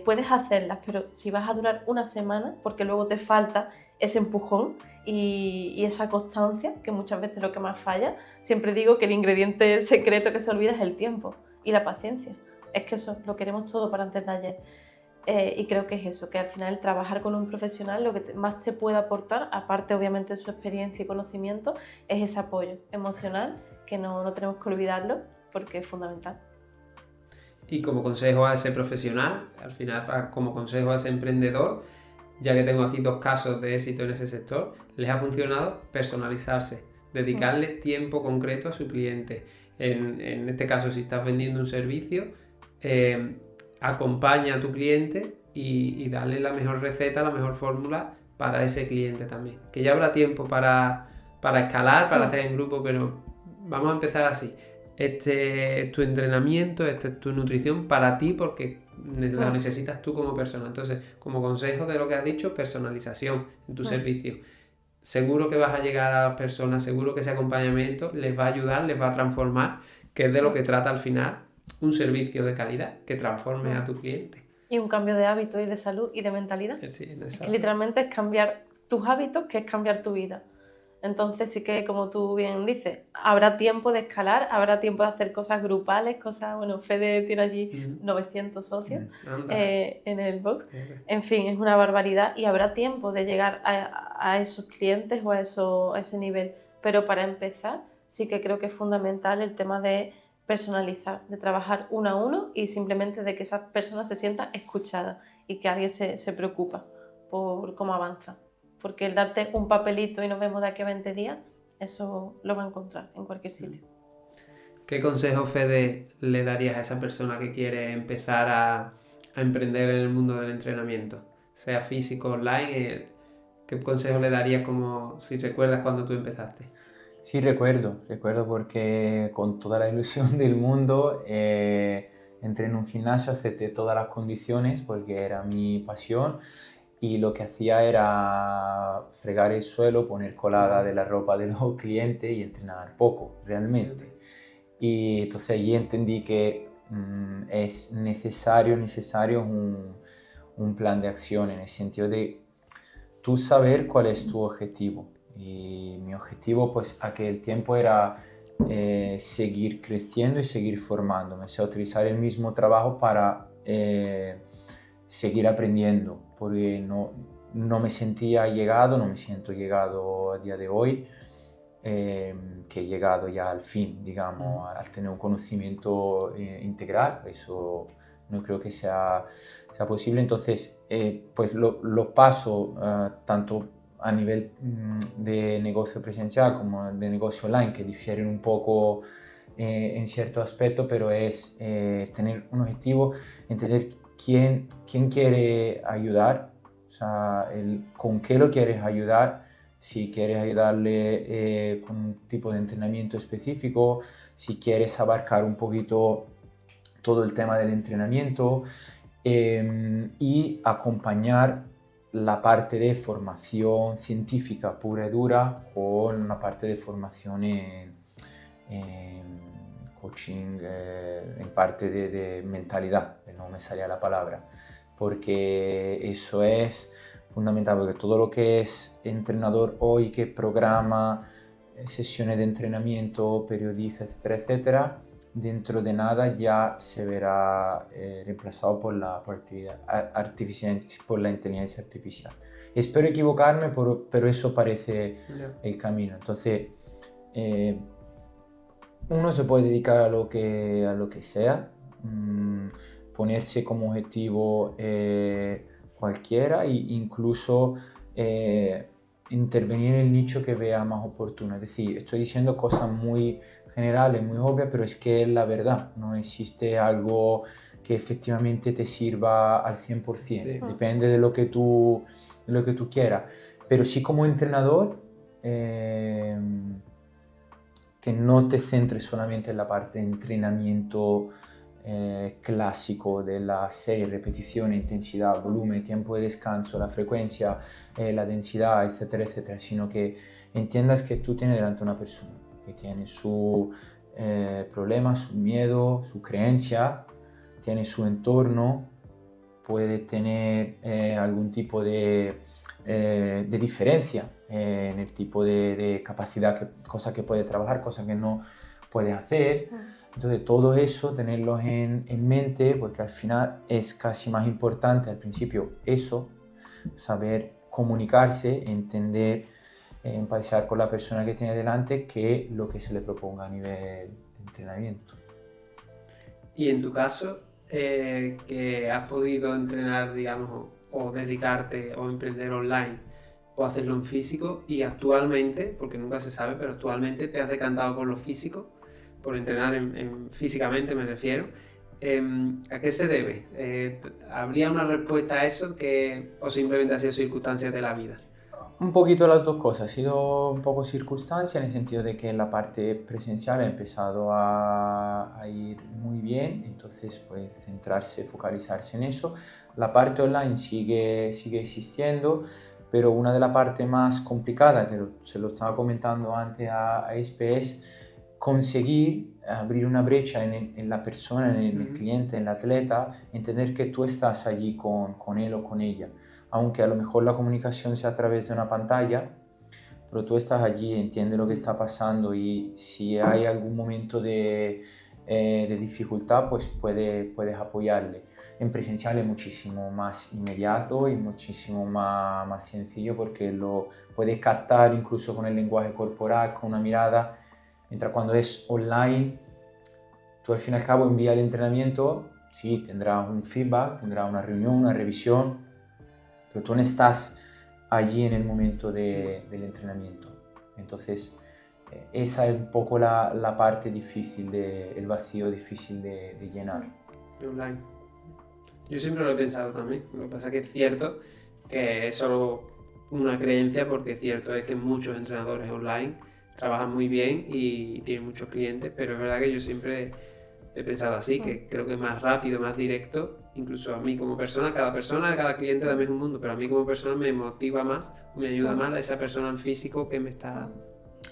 Puedes hacerlas, pero si vas a durar una semana, porque luego te falta ese empujón y esa constancia, que muchas veces es lo que más falla, siempre digo que el ingrediente secreto que se olvida es el tiempo y la paciencia. Es que eso lo queremos todo para antes de ayer. Y creo que es eso, que al final trabajar con un profesional lo que más te puede aportar, aparte obviamente de su experiencia y conocimiento, es ese apoyo emocional, que no tenemos que olvidarlo porque es fundamental. Y como consejo a ese profesional, al final como consejo a ese emprendedor, ya que tengo aquí 2 casos de éxito en ese sector, les ha funcionado personalizarse, dedicarle tiempo concreto a su cliente. En este caso, si estás vendiendo un servicio, acompaña a tu cliente y darle la mejor receta, la mejor fórmula para ese cliente también. Que ya habrá tiempo para escalar, para hacer en grupo, pero vamos a empezar así. Este es tu entrenamiento, esta es tu nutrición para ti, porque lo necesitas tú como persona. Entonces, como consejo de lo que has dicho, personalización en tu servicio. Seguro que vas a llegar a las personas, seguro que ese acompañamiento les va a ayudar, les va a transformar, que es de lo que trata al final un servicio de calidad, que transforme a tu cliente. Y un cambio de hábitos y de salud y de mentalidad. Sí, es que literalmente es cambiar tus hábitos, que es cambiar tu vida. Entonces sí que, como tú bien dices, habrá tiempo de escalar, habrá tiempo de hacer cosas grupales, bueno, Fede tiene allí 900 socios en el box. En fin, es una barbaridad y habrá tiempo de llegar a esos clientes o a ese nivel. Pero para empezar, sí que creo que es fundamental el tema de personalizar, de trabajar uno a uno y simplemente de que esa persona se sienta escuchada y que alguien se preocupa por cómo avanza. Porque el darte un papelito y nos vemos de aquí a 20 días, eso lo va a encontrar en cualquier sitio. ¿Qué consejo, Fede, le darías a esa persona que quiere empezar a emprender en el mundo del entrenamiento? Sea físico, online, ¿qué consejo le darías, como si recuerdas cuando tú empezaste? Sí, recuerdo porque con toda la ilusión del mundo entré en un gimnasio, acepté todas las condiciones porque era mi pasión. Y lo que hacía era fregar el suelo, poner colada de la ropa de los clientes y entrenar poco, realmente. Y entonces allí entendí que es necesario un plan de acción, en el sentido de tú saber cuál es tu objetivo. Y mi objetivo, pues, aquel tiempo era seguir creciendo y seguir formándome, o sea, utilizar el mismo trabajo para seguir aprendiendo, porque no me sentía llegado, no me siento llegado a día de hoy, que he llegado ya al fin, digamos, al tener un conocimiento integral. Eso no creo que sea posible. Entonces, pues lo paso tanto a nivel de negocio presencial como de negocio online, que difieren un poco en cierto aspecto, pero es tener un objetivo, entender quién quiere ayudar, o sea, con qué lo quieres ayudar, si quieres ayudarle con un tipo de entrenamiento específico, si quieres abarcar un poquito todo el tema del entrenamiento y acompañar la parte de formación científica pura y dura con una parte de formación en coaching, en parte de mentalidad, no me salía la palabra, porque eso es fundamental, porque todo lo que es entrenador hoy que programa sesiones de entrenamiento, periodiza, etcétera, etcétera, dentro de nada ya se verá reemplazado por la inteligencia artificial. Espero equivocarme, pero eso parece el camino. Entonces, uno se puede dedicar a lo que sea, ponerse como objetivo cualquiera e incluso intervenir en el nicho que vea más oportuno. Es decir, estoy diciendo cosas muy generales, muy obvias, pero es que es la verdad. No existe algo que efectivamente te sirva al 100%. Sí. Depende de lo que tú quieras. Pero sí, como entrenador, que no te centres solamente en la parte de entrenamiento clásico de la serie, repetición, intensidad, volumen, tiempo de descanso, la frecuencia, la densidad, etcétera, etcétera, sino que entiendas que tú tienes delante una persona que tiene su problema, su miedo, su creencia, tiene su entorno, puede tener algún tipo de diferencia en el tipo de capacidad, cosa que puede trabajar, cosa que no puede hacer. Entonces todo eso tenerlo en mente, porque al final es casi más importante al principio eso, saber comunicarse, entender, empatizar con la persona que tiene delante, que lo que se le proponga a nivel de entrenamiento. Y en tu caso, que has podido entrenar, digamos, o dedicarte o emprender online o hacerlo en físico, y actualmente, porque nunca se sabe, pero actualmente te has decantado por lo físico, por entrenar físicamente me refiero, ¿a qué se debe? ¿Habría una respuesta a eso o simplemente ha sido circunstancias de la vida? Un poquito las dos cosas, ha sido un poco circunstancia en el sentido de que la parte presencial ha empezado a ir muy bien, entonces pues centrarse, focalizarse en eso. La parte online sigue existiendo, pero una de las partes más complicadas, que se lo estaba comentando antes a Espe, es conseguir abrir una brecha en la persona, en el cliente, en el atleta, entender que tú estás allí con él o con ella. Aunque a lo mejor la comunicación sea a través de una pantalla, pero tú estás allí, entiendes lo que está pasando, y si hay algún momento de dificultad, pues puedes apoyarle. En presencial es muchísimo más inmediato y muchísimo más sencillo, porque lo puedes captar incluso con el lenguaje corporal, con una mirada, mientras cuando es online, tú al fin y al cabo envías el entrenamiento, sí, tendrás un feedback, tendrás una reunión, una revisión, pero tú no estás allí en el momento del entrenamiento. Entonces, esa es un poco la parte difícil, el vacío difícil de llenar. Online. Yo siempre lo he pensado también. Lo que pasa es que es cierto que es solo una creencia, porque es cierto es que muchos entrenadores online trabajan muy bien y tienen muchos clientes, pero es verdad que yo siempre he pensado así, que creo que es más rápido, más directo. Incluso a mí como persona, cada cliente también es un mundo, pero a mí como persona me motiva más, me ayuda más a esa persona en físico que me está...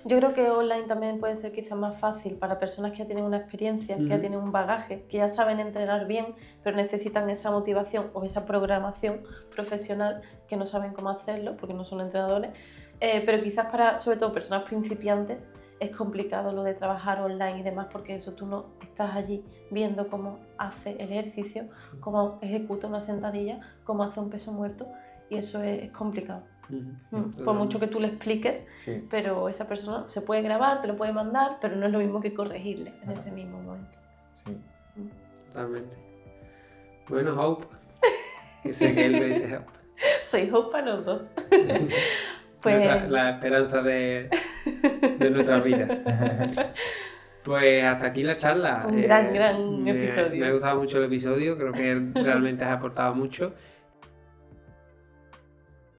Yo creo que online también puede ser quizás más fácil para personas que ya tienen una experiencia, que ya tienen un bagaje, que ya saben entrenar bien, pero necesitan esa motivación o esa programación profesional, que no saben cómo hacerlo porque no son entrenadores, pero quizás para, sobre todo, personas principiantes, es complicado lo de trabajar online y demás, porque eso tú no estás allí viendo cómo hace el ejercicio, cómo ejecuta una sentadilla, cómo hace un peso muerto, y eso es complicado. Por mucho que tú le expliques, sí, pero esa persona se puede grabar, te lo puede mandar, pero no es lo mismo que corregirle en ese mismo momento. Sí. Totalmente. Bueno, Hope, que sé que él me dice Hope. Soy Hope para los dos. Pues... La esperanza de nuestras vidas. Pues hasta aquí la charla. Un gran episodio. Me ha gustado mucho el episodio, creo que realmente has aportado mucho.